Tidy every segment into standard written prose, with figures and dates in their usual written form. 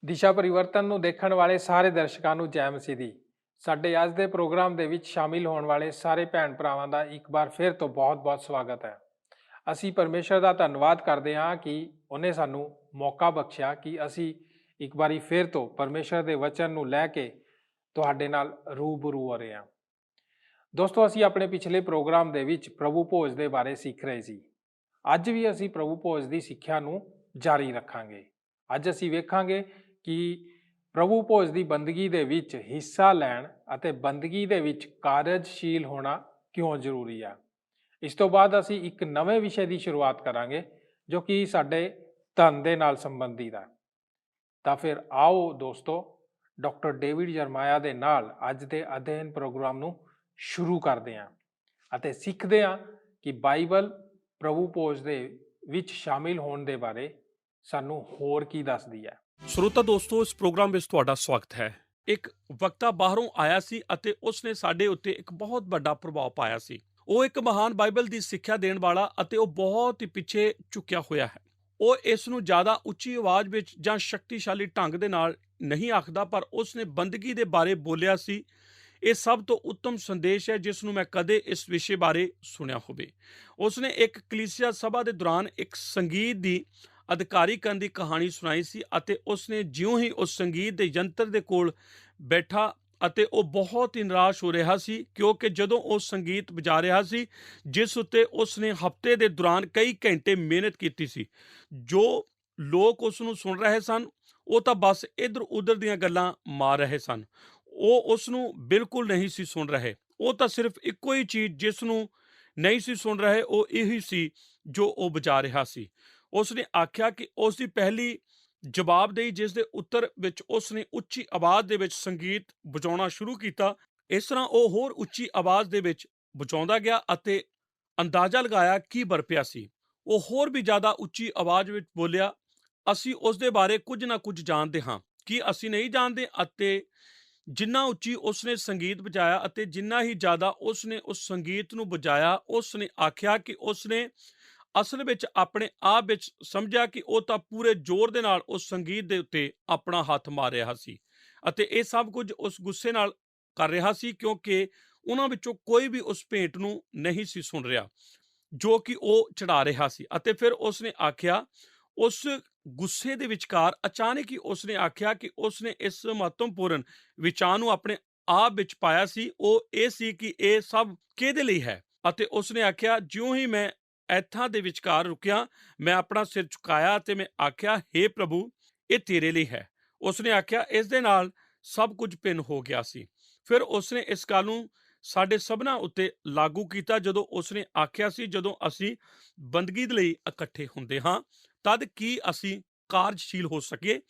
ਦਿਸ਼ਾ ਪਰਿਵਰਤਨ ਨੂੰ ਦੇਖਣ ਵਾਲੇ ਸਾਰੇ ਦਰਸ਼ਕਾਂ ਨੂੰ ਜੈ ਮਸੀਹ ਦੀ। ਸਾਡੇ ਅੱਜ ਦੇ ਪ੍ਰੋਗਰਾਮ ਦੇ ਵਿੱਚ ਸ਼ਾਮਿਲ ਹੋਣ ਵਾਲੇ ਸਾਰੇ ਭੈਣ ਭਰਾਵਾਂ ਦਾ ਇੱਕ ਵਾਰ ਫਿਰ ਤੋਂ ਬਹੁਤ-ਬਹੁਤ ਸਵਾਗਤ ਹੈ। ਅਸੀਂ ਪਰਮੇਸ਼ਰ ਦਾ ਧੰਨਵਾਦ ਕਰਦੇ ਹਾਂ ਕਿ ਉਹਨੇ ਸਾਨੂੰ ਮੌਕਾ ਬਖਸ਼ਿਆ ਕਿ ਅਸੀਂ ਇੱਕ ਵਾਰੀ ਫਿਰ ਤੋਂ ਪਰਮੇਸ਼ਰ ਦੇ ਵਚਨ ਨੂੰ ਲੈ ਕੇ ਤੁਹਾਡੇ ਨਾਲ ਰੂਬਰੂ ਹੋ ਰਹੇ ਹਾਂ। ਦੋਸਤੋ, ਅਸੀਂ ਆਪਣੇ ਪਿਛਲੇ ਪ੍ਰੋਗਰਾਮ ਦੇ ਵਿੱਚ ਪ੍ਰਭੂ ਭੋਜ ਦੇ ਬਾਰੇ ਸਿੱਖ ਰਹੇ ਸੀ। ਅੱਜ ਵੀ ਅਸੀਂ ਪ੍ਰਭੂ ਭੋਜ ਦੀ ਸਿੱਖਿਆ ਨੂੰ ਜਾਰੀ ਰੱਖਾਂਗੇ। ਅੱਜ ਅਸੀਂ ਵੇਖਾਂਗੇ ਕਿ ਪ੍ਰਭੂ ਭੋਜ ਦੀ ਬੰਦਗੀ ਦੇ ਵਿੱਚ ਹਿੱਸਾ ਲੈਣ ਅਤੇ ਬੰਦਗੀ ਦੇ ਵਿੱਚ ਕਾਰਜਸ਼ੀਲ ਹੋਣਾ ਕਿਉਂ ਜ਼ਰੂਰੀ ਹੈ। ਇਸ ਤੋਂ ਬਾਅਦ ਅਸੀਂ ਇੱਕ ਨਵੇਂ ਵਿਸ਼ੇ ਦੀ ਸ਼ੁਰੂਆਤ ਕਰਾਂਗੇ ਜੋ ਕਿ ਸਾਡੇ ਧਨ ਦੇ ਨਾਲ ਸੰਬੰਧਿਤ ਹੈ। ਤਾਂ ਫਿਰ ਆਓ ਦੋਸਤੋ, ਡਾਕਟਰ ਡੇਵਿਡ ਜਰਮਾਇਆ ਦੇ ਨਾਲ ਅੱਜ ਦੇ ਅਧਿਐਨ ਪ੍ਰੋਗਰਾਮ ਨੂੰ ਸ਼ੁਰੂ ਕਰਦੇ ਹਾਂ ਅਤੇ ਸਿੱਖਦੇ ਹਾਂ ਕਿ ਬਾਈਬਲ ਪ੍ਰਭੂ ਭੋਜ ਦੇ ਵਿੱਚ ਸ਼ਾਮਿਲ ਹੋਣ ਦੇ ਬਾਰੇ ਸਾਨੂੰ ਹੋਰ ਕੀ ਦੱਸਦੀ ਹੈ। श्रोता दोस्तों, इस प्रोग्राम ਵਿੱਚ ਤੁਹਾਡਾ ਸਵਾਗਤ ਹੈ। ਇੱਕ ਵਕਤਾ ਬਾਹਰੋਂ ਆਇਆ ਸੀ ਅਤੇ ਉਸਨੇ ਸਾਡੇ ਉੱਤੇ ਇੱਕ ਬਹੁਤ ਵੱਡਾ ਪ੍ਰਭਾਵ ਪਾਇਆ ਸੀ। ਉਹ ਇੱਕ ਮਹਾਨ ਬਾਈਬਲ ਦੀ ਸਿੱਖਿਆ ਦੇਣ ਵਾਲਾ ਅਤੇ ਉਹ ਬਹੁਤ ਹੀ ਪਿੱਛੇ ਝੁਕਿਆ ਹੋਇਆ ਹੈ। ਉਹ ਇਸ ਨੂੰ ਜ਼ਿਆਦਾ ਉੱਚੀ ਆਵਾਜ਼ ਵਿੱਚ ਜਾਂ ਸ਼ਕਤੀਸ਼ਾਲੀ ਢੰਗ ਦੇ ਨਾਲ ਨਹੀਂ ਆਖਦਾ, ਪਰ ਉਸਨੇ ਬੰਦਗੀ ਦੇ ਬਾਰੇ ਬੋਲਿਆ ਸੀ। ਇਹ ਸਭ ਤੋਂ ਉੱਤਮ ਸੰਦੇਸ਼ ਹੈ ਜਿਸ ਨੂੰ ਮੈਂ ਕਦੇ ਇਸ ਵਿਸ਼ੇ ਬਾਰੇ ਸੁਣਿਆ ਹੋਵੇ। ਉਸਨੇ ਇੱਕ ਕਲੀਸਿਆ ਸਭਾ ਦੇ ਦੌਰਾਨ ਇੱਕ ਸੰਗੀਤ ਦੀ ਅਧਿਕਾਰੀਕਰਨ ਦੀ ਕਹਾਣੀ ਸੁਣਾਈ ਸੀ ਅਤੇ ਉਸਨੇ ਜਿਉਂ ਹੀ ਉਸ ਸੰਗੀਤ ਦੇ ਯੰਤਰ ਦੇ ਕੋਲ ਬੈਠਾ ਅਤੇ ਉਹ ਬਹੁਤ ਹੀ ਨਿਰਾਸ਼ ਹੋ ਰਿਹਾ ਸੀ, ਕਿਉਂਕਿ ਜਦੋਂ ਉਹ ਸੰਗੀਤ ਵਜਾ ਰਿਹਾ ਸੀ ਜਿਸ ਉੱਤੇ ਉਸਨੇ ਹਫ਼ਤੇ ਦੇ ਦੌਰਾਨ ਕਈ ਘੰਟੇ ਮਿਹਨਤ ਕੀਤੀ ਸੀ, ਜੋ ਲੋਕ ਉਸ ਨੂੰ ਸੁਣ ਰਹੇ ਸਨ ਉਹ ਤਾਂ ਬਸ ਇੱਧਰ ਉੱਧਰ ਦੀਆਂ ਗੱਲਾਂ ਮਾਰ ਰਹੇ ਸਨ। ਉਹ ਉਸ ਨੂੰ ਬਿਲਕੁਲ ਨਹੀਂ ਸੀ ਸੁਣ ਰਹੇ। ਉਹ ਤਾਂ ਸਿਰਫ ਇੱਕੋ ਹੀ ਚੀਜ਼ ਜਿਸ ਨੂੰ ਨਹੀਂ ਸੀ ਸੁਣ ਰਹੇ ਉਹ ਇਹੀ ਸੀ ਜੋ ਉਹ ਵਜਾ ਰਿਹਾ ਸੀ। ਉਸਨੇ ਆਖਿਆ ਕਿ ਉਸ ਦੀ ਪਹਿਲੀ ਜਵਾਬਦੇਹੀ ਜਿਸ ਦੇ ਉੱਤਰ ਵਿੱਚ ਉਸਨੇ ਉੱਚੀ ਆਵਾਜ਼ ਦੇ ਵਿੱਚ ਸੰਗੀਤ ਵਜਾਉਣਾ ਸ਼ੁਰੂ ਕੀਤਾ। ਇਸ ਤਰ੍ਹਾਂ ਉਹ ਹੋਰ ਉੱਚੀ ਆਵਾਜ਼ ਦੇ ਵਿੱਚ ਵਜਾਉਂਦਾ ਗਿਆ ਅਤੇ ਅੰਦਾਜ਼ਾ ਲਗਾਇਆ ਕੀ ਵਰਪਿਆ ਸੀ। ਉਹ ਹੋਰ ਵੀ ਜ਼ਿਆਦਾ ਉੱਚੀ ਆਵਾਜ਼ ਵਿੱਚ ਬੋਲਿਆ, ਅਸੀਂ ਉਸ ਦੇ ਬਾਰੇ ਕੁਝ ਨਾ ਕੁਝ ਜਾਣਦੇ ਹਾਂ। ਕੀ ਅਸੀਂ ਨਹੀਂ ਜਾਣਦੇ? ਅਤੇ ਜਿੰਨਾ ਉੱਚੀ ਉਸਨੇ ਸੰਗੀਤ ਵਜਾਇਆ ਅਤੇ ਜਿੰਨਾ ਹੀ ਜ਼ਿਆਦਾ ਉਸਨੇ ਉਸ ਸੰਗੀਤ ਨੂੰ ਵਜਾਇਆ, ਉਸਨੇ ਆਖਿਆ ਕਿ ਉਸਨੇ ਅਸਲ ਵਿੱਚ ਆਪਣੇ ਆਪ ਵਿੱਚ ਸਮਝਿਆ ਕਿ ਉਹ ਤਾਂ ਪੂਰੇ ਜ਼ੋਰ ਦੇ ਨਾਲ ਉਸ ਸੰਗੀਤ ਦੇ ਉੱਤੇ ਆਪਣਾ ਹੱਥ ਮਾਰ ਰਿਹਾ ਸੀ ਅਤੇ ਇਹ ਸਭ ਕੁਝ ਉਸ ਗੁੱਸੇ ਨਾਲ ਕਰ ਰਿਹਾ ਸੀ, ਕਿਉਂਕਿ ਉਹਨਾਂ ਵਿੱਚੋਂ ਕੋਈ ਵੀ ਉਸ ਭੇਂਟ ਨੂੰ ਨਹੀਂ ਸੀ ਸੁਣ ਰਿਹਾ ਜੋ ਕਿ ਉਹ ਚੜਾ ਰਿਹਾ ਸੀ। ਅਤੇ ਫਿਰ ਉਸਨੇ ਆਖਿਆ, ਉਸ ਗੁੱਸੇ ਦੇ ਵਿਚਕਾਰ ਅਚਾਨਕ ਹੀ ਉਸਨੇ ਆਖਿਆ ਕਿ ਉਸਨੇ ਇਸ ਮਹੱਤਵਪੂਰਨ ਵਿਚਾਰ ਨੂੰ ਆਪਣੇ ਆਪ ਵਿੱਚ ਪਾਇਆ ਸੀ। ਉਹ ਇਹ ਸੀ ਕਿ ਇਹ ਸਭ ਕਿਹਦੇ ਲਈ ਹੈ। ਅਤੇ ਉਸਨੇ ਆਖਿਆ, ਜਿਉਂ ਹੀ ਮੈਂ ਇੱਥਾਂ ਦੇ ਵਿਚਕਾਰ ਰੁਕਿਆ, ਮੈਂ ਆਪਣਾ ਸਿਰ ਝੁਕਾਇਆ ਅਤੇ ਮੈਂ ਆਖਿਆ, ਹੇ ਪ੍ਰਭੂ, ਇਹ ਤੇਰੇ ਲਈ ਹੈ। ਉਸਨੇ ਆਖਿਆ, ਇਸ ਦੇ ਨਾਲ ਸਭ ਕੁਝ ਭਿੰਨ ਹੋ ਗਿਆ ਸੀ। ਫਿਰ ਉਸਨੇ ਇਸ ਗੱਲ ਨੂੰ ਸਾਡੇ ਸਭਨਾਂ ਉੱਤੇ ਲਾਗੂ ਕੀਤਾ ਜਦੋਂ ਉਸਨੇ ਆਖਿਆ ਸੀ, ਜਦੋਂ ਅਸੀਂ ਬੰਦਗੀ ਦੇ ਲਈ ਇਕੱਠੇ ਹੁੰਦੇ ਹਾਂ ਤਦ ਕੀ ਅਸੀਂ ਕਾਰਜਸ਼ੀਲ ਹੋ ਸਕੀਏ।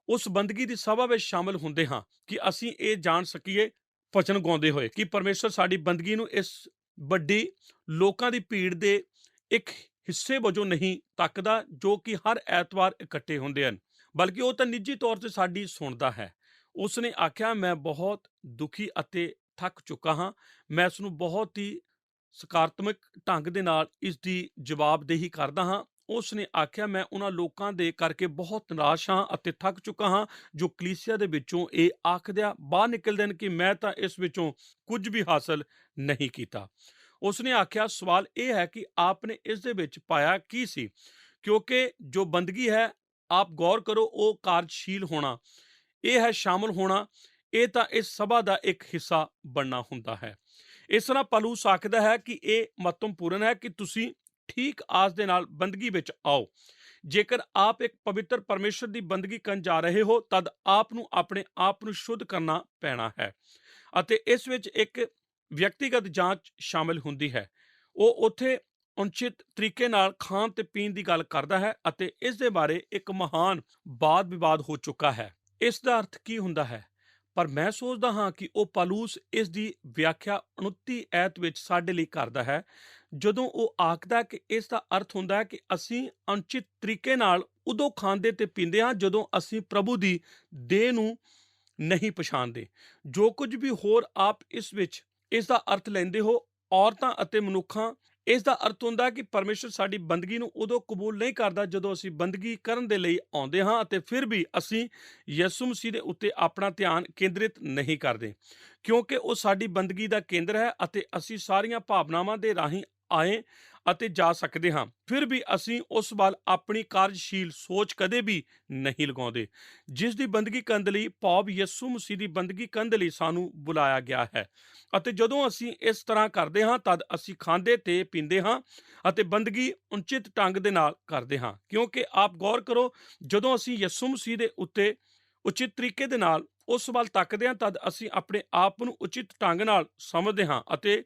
ਉਸ ਬੰਦਗੀ ਦੀ ਸਭਾ ਵਿੱਚ ਸ਼ਾਮਲ ਹੁੰਦੇ ਹਾਂ ਕਿ ਅਸੀਂ ਇਹ ਜਾਣ ਸਕੀਏ ਭਜਨ ਗਾਉਂਦੇ ਹੋਏ ਕਿ ਪਰਮੇਸ਼ਰ ਸਾਡੀ ਬੰਦਗੀ ਨੂੰ ਇਸ ਵੱਡੀ ਲੋਕਾਂ ਦੀ ਭੀੜ ਦੇ ਇੱਕ ਹਿੱਸੇ ਵਜੋਂ ਨਹੀਂ ਤੱਕਦਾ ਜੋ ਕਿ ਹਰ ਐਤਵਾਰ ਇਕੱਠੇ ਹੁੰਦੇ ਹਨ, ਬਲਕਿ ਉਹ ਤਾਂ ਨਿੱਜੀ ਤੌਰ ਤੇ ਸਾਡੀ ਸੁਣਦਾ ਹੈ। ਉਸਨੇ ਆਖਿਆ, ਮੈਂ ਬਹੁਤ ਦੁਖੀ ਅਤੇ ਥੱਕ ਚੁੱਕਾ ਹਾਂ। ਮੈਂ ਇਸ ਨੂੰ ਬਹੁਤ ਹੀ ਸਕਾਰਾਤਮਕ ਢੰਗ ਦੇ ਨਾਲ ਇਸ ਦੀ ਜਵਾਬਦੇਹੀ ਕਰਦਾ ਹਾਂ। ਉਸਨੇ ਆਖਿਆ, ਮੈਂ ਉਹਨਾਂ ਲੋਕਾਂ ਦੇ ਕਰਕੇ ਬਹੁਤ ਨਿਰਾਸ਼ ਹਾਂ ਅਤੇ ਥੱਕ ਚੁੱਕਾ ਹਾਂ ਜੋ ਕਲੀਸਿਆ ਦੇ ਵਿੱਚੋਂ ਇਹ ਆਖਦਿਆਂ ਬਾਹਰ ਨਿਕਲਦੇ ਹਨ ਕਿ ਮੈਂ ਤਾਂ ਇਸ ਵਿੱਚੋਂ ਕੁਝ ਵੀ ਹਾਸਲ ਨਹੀਂ ਕੀਤਾ। ਉਸਨੇ ਆਖਿਆ, ਸਵਾਲ ਇਹ ਹੈ ਕਿ ਆਪਨੇ ਇਸ ਦੇ ਵਿੱਚ ਪਾਇਆ ਕੀ ਸੀ, ਕਿਉਂਕਿ ਜੋ ਬੰਦਗੀ ਹੈ, ਆਪ ਗੌਰ ਕਰੋ, ਉਹ ਕਾਰਜਸ਼ੀਲ ਹੋਣਾ, ਇਹ ਹੈ ਸ਼ਾਮਲ ਹੋਣਾ, ਇਹ ਤਾਂ ਇਸ ਸਭਾ ਦਾ ਇੱਕ ਹਿੱਸਾ ਬਣਨਾ ਹੁੰਦਾ ਹੈ। ਇਸ ਤਰ੍ਹਾਂ ਪੌਲੁਸ ਆਖਦਾ ਹੈ ਕਿ ਇਹ ਮਹੱਤਵਪੂਰਨ ਹੈ ਕਿ ਤੁਸੀਂ ਠੀਕ ਆਸ ਦੇ ਨਾਲ ਬੰਦਗੀ ਵਿੱਚ ਆਓ। ਜੇਕਰ ਆਪ ਇੱਕ ਪਵਿੱਤਰ ਪਰਮੇਸ਼ਰ ਦੀ ਬੰਦਗੀ ਕਰਨ ਜਾ ਰਹੇ ਹੋ ਤਦ ਆਪ ਨੂੰ ਆਪਣੇ ਆਪ ਨੂੰ ਸ਼ੁੱਧ ਕਰਨਾ ਪੈਣਾ ਹੈ ਅਤੇ ਇਸ ਵਿੱਚ ਇੱਕ ਵਿਅਕਤੀਗਤ ਜਾਂਚ ਸ਼ਾਮਿਲ ਹੁੰਦੀ ਹੈ। ਉਹ ਉੱਥੇ ਉਚਿਤ ਤਰੀਕੇ ਨਾਲ ਖਾਣ ਤੇ ਪੀਣ ਦੀ ਗੱਲ ਕਰਦਾ ਹੈ ਅਤੇ ਇਸ ਦੇ ਬਾਰੇ ਇੱਕ ਮਹਾਨ ਵਾਦ ਵਿਵਾਦ ਹੋ ਚੁੱਕਾ ਹੈ। ਇਸ ਦਾ ਅਰਥ ਕੀ ਹੁੰਦਾ ਹੈ? ਪਰ ਮੈਂ ਸੋਚਦਾ ਹਾਂ ਕਿ ਉਹ ਪੌਲੁਸ ਇਸ ਦੀ ਵਿਆਖਿਆ 29 ਐਤ ਵਿੱਚ ਸਾਡੇ ਲਈ ਕਰਦਾ ਹੈ, ਜਦੋਂ ਉਹ ਆਖਦਾ ਕਿ ਇਸ ਦਾ ਅਰਥ ਹੁੰਦਾ ਹੈ ਕਿ ਅਸੀਂ ਅਨੁਚਿਤ ਤਰੀਕੇ ਨਾਲ ਉਦੋਂ ਖਾਂਦੇ ਤੇ ਪੀਂਦੇ ਹਾਂ ਜਦੋਂ ਅਸੀਂ ਪ੍ਰਭੂ ਦੀ ਦੇਹ ਨੂੰ ਨਹੀਂ ਪਛਾਣਦੇ। ਜੋ ਕੁਝ ਵੀ ਹੋਰ ਆਪ ਇਸ ਵਿੱਚ ਇਸ ਦਾ ਅਰਥ ਲੈਂਦੇ ਹੋ, ਔਰਤਾਂ ਅਤੇ ਮਨੁੱਖਾਂ ਇਸ ਦਾ ਅਰਥ ਹੁੰਦਾ ਹੈ ਕਿ ਪਰਮੇਸ਼ਰ ਸਾਡੀ ਬੰਦਗੀ ਨੂੰ ਉਦੋਂ ਕਬੂਲ ਨਹੀਂ ਕਰਦਾ ਜਦੋਂ ਅਸੀਂ ਬੰਦਗੀ ਕਰਨ ਦੇ ਲਈ ਆਉਂਦੇ ਹਾਂ ਅਤੇ ਫਿਰ ਵੀ ਅਸੀਂ ਯਿਸੂ ਮਸੀਹ ਦੇ ਉੱਤੇ ਆਪਣਾ ਧਿਆਨ ਕੇਂਦਰਿਤ ਨਹੀਂ ਕਰਦੇ, ਕਿਉਂਕਿ ਉਹ ਸਾਡੀ ਬੰਦਗੀ ਦਾ ਕੇਂਦਰ ਹੈ ਅਤੇ ਅਸੀਂ ਸਾਰੀਆਂ ਭਾਵਨਾਵਾਂ ਦੇ ਰਾਹੀਂ ਆਏ ਅਤੇ ਜਾ ਸਕਦੇ ਹਾਂ। ਫਿਰ ਵੀ ਅਸੀਂ ਉਸ ਵੱਲ ਆਪਣੀ ਕਾਰਜਸ਼ੀਲ ਸੋਚ ਕਦੇ ਵੀ ਨਹੀਂ ਲਗਾਉਂਦੇ, ਜਿਸ ਦੀ ਬੰਦਗੀ ਕਰਨ ਦੇ ਲਈ ਭਾਵ ਯਿਸੂ ਮਸੀਹ ਦੀ ਬੰਦਗੀ ਕਰਨ ਦੇ ਲਈ ਸਾਨੂੰ ਬੁਲਾਇਆ ਗਿਆ ਹੈ। ਅਤੇ ਜਦੋਂ ਅਸੀਂ ਇਸ ਤਰ੍ਹਾਂ ਕਰਦੇ ਹਾਂ ਤਦ ਅਸੀਂ ਖਾਂਦੇ ਤੇ ਪੀਂਦੇ ਹਾਂ ਅਤੇ ਬੰਦਗੀ ਉਚਿਤ ਢੰਗ ਦੇ ਨਾਲ ਕਰਦੇ ਹਾਂ, ਕਿਉਂਕਿ ਆਪ ਗੌਰ ਕਰੋ, ਜਦੋਂ ਅਸੀਂ ਯਿਸੂ ਮਸੀਹ ਦੇ ਉੱਤੇ ਉਚਿਤ ਤਰੀਕੇ ਦੇ ਨਾਲ ਉਸ ਵੱਲ ਤੱਕਦੇ ਹਾਂ ਤਦ ਅਸੀਂ ਆਪਣੇ ਆਪ ਨੂੰ ਉਚਿਤ ਢੰਗ ਨਾਲ ਸਮਝਦੇ ਹਾਂ ਅਤੇ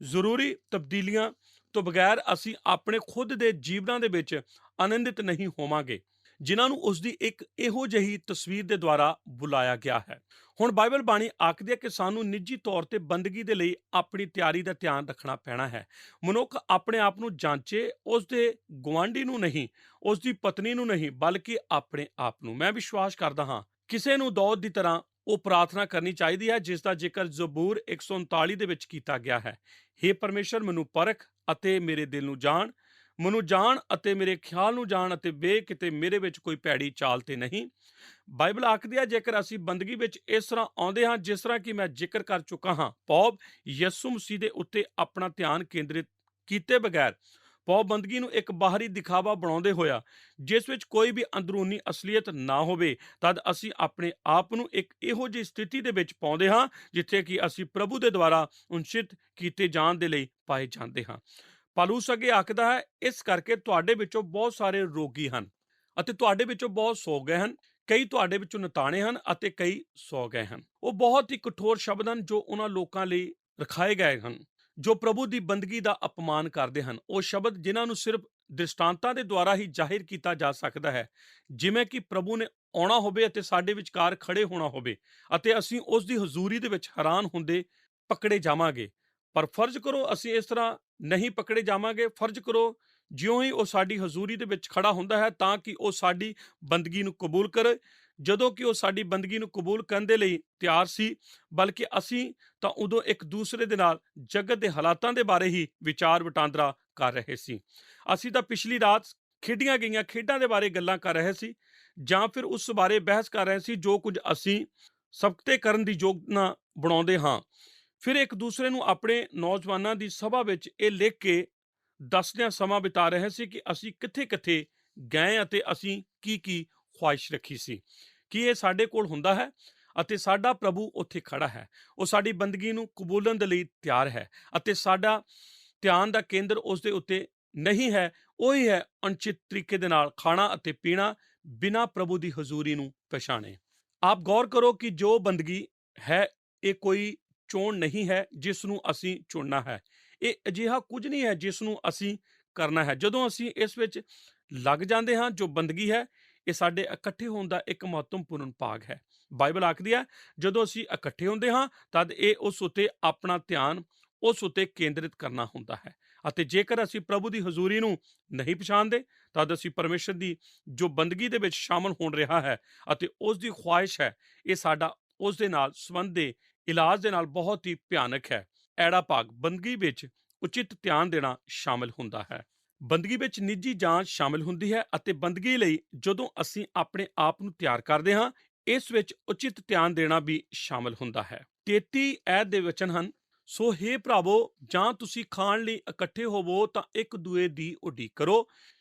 ਜ਼ਰੂਰੀ ਤਬਦੀਲੀਆਂ ਤੋਂ ਬਗੈਰ ਅਸੀਂ ਆਪਣੇ ਖੁਦ ਦੇ ਜੀਵਨਾਂ ਦੇ ਵਿੱਚ ਆਨੰਦਿਤ ਨਹੀਂ ਹੋਵਾਂਗੇ, ਜਿਨ੍ਹਾਂ ਨੂੰ ਉਸ ਦੀ ਇੱਕ ਇਹੋ ਜਿਹੀ ਤਸਵੀਰ ਦੇ ਦੁਆਰਾ ਬੁਲਾਇਆ ਗਿਆ ਹੈ। ਹੁਣ ਬਾਈਬਲ ਬਾਣੀ ਆਖਦੀ ਹੈ ਕਿ ਸਾਨੂੰ ਨਿੱਜੀ ਤੌਰ ਤੇ ਬੰਦਗੀ ਦੇ ਲਈ ਆਪਣੀ ਤਿਆਰੀ ਦਾ ਧਿਆਨ ਰੱਖਣਾ ਪੈਣਾ ਹੈ। ਮਨੁੱਖ ਆਪਣੇ ਆਪ ਨੂੰ ਜਾਂਚੇ, ਉਸ ਦੇ ਗੁਆਂਢੀ ਨੂੰ ਨਹੀਂ, ਉਸ ਦੀ ਪਤਨੀ ਨੂੰ ਨਹੀਂ, ਬਲਕਿ ਆਪਣੇ ਆਪ ਨੂੰ। ਮੈਂ ਵਿਸ਼ਵਾਸ ਕਰਦਾ ਹਾਂ ਕਿਸੇ ਨੂੰ ਦਾਊਦ ਦੀ ਤਰ੍ਹਾਂ ਉਹ ਪ੍ਰਾਰਥਨਾ ਕਰਨੀ ਚਾਹੀਦੀ ਹੈ ਜਿਸ ਦਾ ਜ਼ਿਕਰ ਜ਼ਬੂਰ 139 ਦੇ ਵਿੱਚ ਕੀਤਾ ਗਿਆ ਹੈ। ਹੇ ਪਰਮੇਸ਼ਰ, ਮੈਨੂੰ ਪਰਖ ਅਤੇ ਮੇਰੇ ਦਿਲ ਨੂੰ ਜਾਣ, ਮੈਨੂੰ ਜਾਣ ਅਤੇ ਮੇਰੇ ਖਿਆਲ ਨੂੰ ਜਾਣ ਅਤੇ ਵੇਖ ਕਿਤੇ ਮੇਰੇ ਵਿੱਚ ਕੋਈ ਭੈੜੀ ਚਾਲ ਤੇ ਨਹੀਂ। ਬਾਈਬਲ ਆਖਦੀ ਹੈ ਜੇਕਰ ਅਸੀਂ ਬੰਦਗੀ ਵਿੱਚ ਇਸ ਤਰ੍ਹਾਂ ਆਉਂਦੇ ਹਾਂ ਜਿਸ ਤਰ੍ਹਾਂ ਕਿ ਮੈਂ ਜ਼ਿਕਰ ਕਰ ਚੁੱਕਾ ਹਾਂ, ਭਾਵ ਯਿਸੂ ਮਸੀਹ ਦੇ ਉੱਤੇ ਆਪਣਾ ਧਿਆਨ ਕੇਂਦਰਿਤ ਕੀਤੇ ਬਗੈਰ, ਭਾਵ ਬੰਦਗੀ ਨੂੰ ਇੱਕ ਬਾਹਰੀ ਦਿਖਾਵਾ ਬਣਾਉਂਦੇ ਹੋਇਆ ਜਿਸ ਵਿੱਚ ਕੋਈ ਵੀ ਅੰਦਰੂਨੀ ਅਸਲੀਅਤ ਨਾ ਹੋਵੇ, ਤਦ ਅਸੀਂ ਆਪਣੇ ਆਪ ਨੂੰ ਇੱਕ ਇਹੋ ਜਿਹੀ ਸਥਿਤੀ ਦੇ ਵਿੱਚ ਪਾਉਂਦੇ ਹਾਂ ਜਿੱਥੇ ਕਿ ਅਸੀਂ ਪ੍ਰਭੂ ਦੇ ਦੁਆਰਾ ਉਨਸ਼ਿਤ ਕੀਤੇ ਜਾਣ ਦੇ ਲਈ ਪਾਏ ਜਾਂਦੇ ਹਾਂ। ਪੌਲੁਸ ਅੱਗੇ ਆਖਦਾ ਹੈ, ਇਸ ਕਰਕੇ ਤੁਹਾਡੇ ਵਿੱਚੋਂ ਬਹੁਤ ਸਾਰੇ ਰੋਗੀ ਹਨ ਅਤੇ ਤੁਹਾਡੇ ਵਿੱਚੋਂ ਬਹੁਤ ਸੌ ਗਏ ਹਨ, ਕਈ ਤੁਹਾਡੇ ਵਿੱਚੋਂ ਨਤਾਣੇ ਹਨ ਅਤੇ ਕਈ ਸੌ ਗਏ ਹਨ। ਉਹ ਬਹੁਤ ਹੀ ਕਠੋਰ ਸ਼ਬਦ ਹਨ ਜੋ ਉਹਨਾਂ ਲੋਕਾਂ ਲਈ ਰਖਾਏ ਗਏ ਹਨ ਜੋ ਪ੍ਰਭੂ ਦੀ ਬੰਦਗੀ ਦਾ ਅਪਮਾਨ ਕਰਦੇ ਹਨ। ਉਹ ਸ਼ਬਦ ਜਿਨ੍ਹਾਂ ਨੂੰ ਸਿਰਫ ਦ੍ਰਿਸ਼ਟਾਂਤਾਂ ਦੇ ਦੁਆਰਾ ਹੀ ਜ਼ਾਹਿਰ ਕੀਤਾ ਜਾ ਸਕਦਾ ਹੈ, ਜਿਵੇਂ ਕਿ ਪ੍ਰਭੂ ਨੇ ਆਉਣਾ ਹੋਵੇ ਅਤੇ ਸਾਡੇ ਵਿਚਕਾਰ ਖੜੇ ਹੋਣਾ ਹੋਵੇ ਅਤੇ ਅਸੀਂ ਉਸ ਦੀ ਹਜ਼ੂਰੀ ਦੇ ਵਿੱਚ ਹੈਰਾਨ ਹੁੰਦੇ ਪਕੜੇ ਜਾਵਾਂਗੇ। ਪਰ ਫਰਜ਼ ਕਰੋ ਅਸੀਂ ਇਸ ਤਰ੍ਹਾਂ ਨਹੀਂ ਪਕੜੇ ਜਾਵਾਂਗੇ। ਫਰਜ਼ ਕਰੋ ਜਿਉਂ ਹੀ ਉਹ ਸਾਡੀ ਹਜ਼ੂਰੀ ਦੇ ਵਿੱਚ ਖੜਾ ਹੁੰਦਾ ਹੈ ਤਾਂ ਕਿ ਉਹ ਸਾਡੀ ਬੰਦਗੀ ਨੂੰ ਕਬੂਲ ਕਰੇ, ਜਦੋਂ ਕਿ ਉਹ ਸਾਡੀ ਬੰਦਗੀ ਨੂੰ ਕਬੂਲ ਕਰਨ ਦੇ ਲਈ ਤਿਆਰ ਸੀ, ਬਲਕਿ ਅਸੀਂ ਤਾਂ ਉਦੋਂ ਇੱਕ ਦੂਸਰੇ ਦੇ ਨਾਲ ਜਗਤ ਦੇ ਹਾਲਾਤਾਂ ਦੇ ਬਾਰੇ ਹੀ ਵਿਚਾਰ ਵਟਾਂਦਰਾ ਕਰ ਰਹੇ ਸੀ। ਅਸੀਂ ਤਾਂ ਪਿਛਲੀ ਰਾਤ ਖੇਡੀਆਂ ਗਈਆਂ ਖੇਡਾਂ ਦੇ ਬਾਰੇ ਗੱਲਾਂ ਕਰ ਰਹੇ ਸੀ ਜਾਂ ਫਿਰ ਉਸ ਬਾਰੇ ਬਹਿਸ ਕਰ ਰਹੇ ਸੀ ਜੋ ਕੁਝ ਅਸੀਂ ਸਬਕਤੇ ਕਰਨ ਦੀ ਯੋਜਨਾ ਬਣਾਉਂਦੇ ਹਾਂ। ਫਿਰ ਇੱਕ ਦੂਸਰੇ ਨੂੰ ਆਪਣੇ ਨੌਜਵਾਨਾਂ ਦੀ ਸਭਾ ਵਿੱਚ ਇਹ ਲਿਖ ਕੇ ਦੱਸਦਿਆਂ ਸਮਾਂ ਬਿਤਾ ਰਹੇ ਸੀ ਕਿ ਅਸੀਂ ਕਿੱਥੇ-ਕਿੱਥੇ ਗਏ ਅਤੇ ਅਸੀਂ ਕੀ ਖੁਆਇਸ਼ ਰੱਖੀ ਸੀ। ਕੀ ਇਹ ਸਾਡੇ ਕੋਲ ਹੁੰਦਾ ਹੈ? ਅਤੇ ਸਾਡਾ ਪ੍ਰਭੂ ਉੱਥੇ ਖੜਾ ਹੈ, ਉਹ ਸਾਡੀ ਬੰਦਗੀ ਨੂੰ ਕਬੂਲਣ ਦੇ ਲਈ ਤਿਆਰ ਹੈ ਅਤੇ ਸਾਡਾ ਧਿਆਨ ਦਾ ਕੇਂਦਰ ਉਸ ਦੇ ਉੱਤੇ ਨਹੀਂ ਹੈ। ਉਹੀ ਹੈ ਅਨੁਚਿਤ ਤਰੀਕੇ ਦੇ ਨਾਲ ਖਾਣਾ ਅਤੇ ਪੀਣਾ ਬਿਨਾਂ ਪ੍ਰਭੂ ਦੀ ਹਜ਼ੂਰੀ ਨੂੰ ਪਛਾਣੇ। ਆਪ ਗੌਰ ਕਰੋ ਕਿ ਜੋ ਬੰਦਗੀ ਹੈ ਇਹ ਕੋਈ ਚੋਣ ਨਹੀਂ ਹੈ ਜਿਸ ਨੂੰ ਅਸੀਂ ਚੁਣਨਾ ਹੈ। ਇਹ ਅਜਿਹਾ ਕੁਝ ਨਹੀਂ ਹੈ ਜਿਸ ਨੂੰ ਅਸੀਂ ਕਰਨਾ ਹੈ। ਜਦੋਂ ਅਸੀਂ ਇਸ ਵਿੱਚ ਲੱਗ ਜਾਂਦੇ ਹਾਂ, ਜੋ ਬੰਦਗੀ ਹੈ ਇਹ ਸਾਡੇ ਇਕੱਠੇ ਹੋਣ ਦਾ ਇੱਕ ਮਹੱਤਵਪੂਰਨ ਭਾਗ ਹੈ। ਬਾਈਬਲ ਆਖਦੀ ਹੈ ਜਦੋਂ ਅਸੀਂ ਇਕੱਠੇ ਹੁੰਦੇ ਹਾਂ ਤਦ ਇਹ ਉਸ ਉੱਤੇ ਆਪਣਾ ਧਿਆਨ ਉਸ ਉੱਤੇ ਕੇਂਦਰਿਤ ਕਰਨਾ ਹੁੰਦਾ ਹੈ ਅਤੇ ਜੇਕਰ ਅਸੀਂ ਪ੍ਰਭੂ ਦੀ ਹਜ਼ੂਰੀ ਨੂੰ ਨਹੀਂ ਪਛਾਣਦੇ ਤਦ ਅਸੀਂ ਪਰਮੇਸ਼ਰ ਦੀ ਜੋ ਬੰਦਗੀ ਦੇ ਵਿੱਚ ਸ਼ਾਮਲ ਹੋਣ ਰਿਹਾ ਹੈ ਅਤੇ ਉਸ ਦੀ ਖੁਆਇਸ਼ ਹੈ, ਇਹ ਸਾਡਾ ਉਸ ਦੇ ਨਾਲ ਸੰਬੰਧ ਦੇ ਇਲਾਜ ਦੇ ਨਾਲ ਬਹੁਤ ਹੀ ਭਿਆਨਕ ਹੈ। ਐੜਾ ਭਾਗ ਬੰਦਗੀ ਵਿੱਚ ਉਚਿਤ ਧਿਆਨ ਦੇਣਾ ਸ਼ਾਮਿਲ ਹੁੰਦਾ ਹੈ। ਬੰਦਗੀ ਵਿੱਚ ਨਿੱਜੀ ਜਾਂਚ ਸ਼ਾਮਿਲ ਹੁੰਦੀ ਹੈ ਅਤੇ ਬੰਦਗੀ ਲਈ ਜਦੋਂ ਅਸੀਂ ਆਪਣੇ ਆਪ ਨੂੰ ਤਿਆਰ ਕਰਦੇ ਹਾਂ ਇਸ ਵਿੱਚ ਉਚਿਤ ਧਿਆਨ ਦੇਣਾ ਵੀ ਸ਼ਾਮਿਲ ਹੁੰਦਾ ਹੈ। 33 ਐਤ ਦੇ ਵਚਨ ਹਨ, ਸੋ ਹੇ ਭਰਾਵੋ, ਜਾਂ ਤੁਸੀਂ ਖਾਣ ਲਈ ਇਕੱਠੇ ਹੋਵੋ ਤਾਂ ਇੱਕ ਦੂਏ ਦੀ ਉਡੀਕ ਕਰੋ।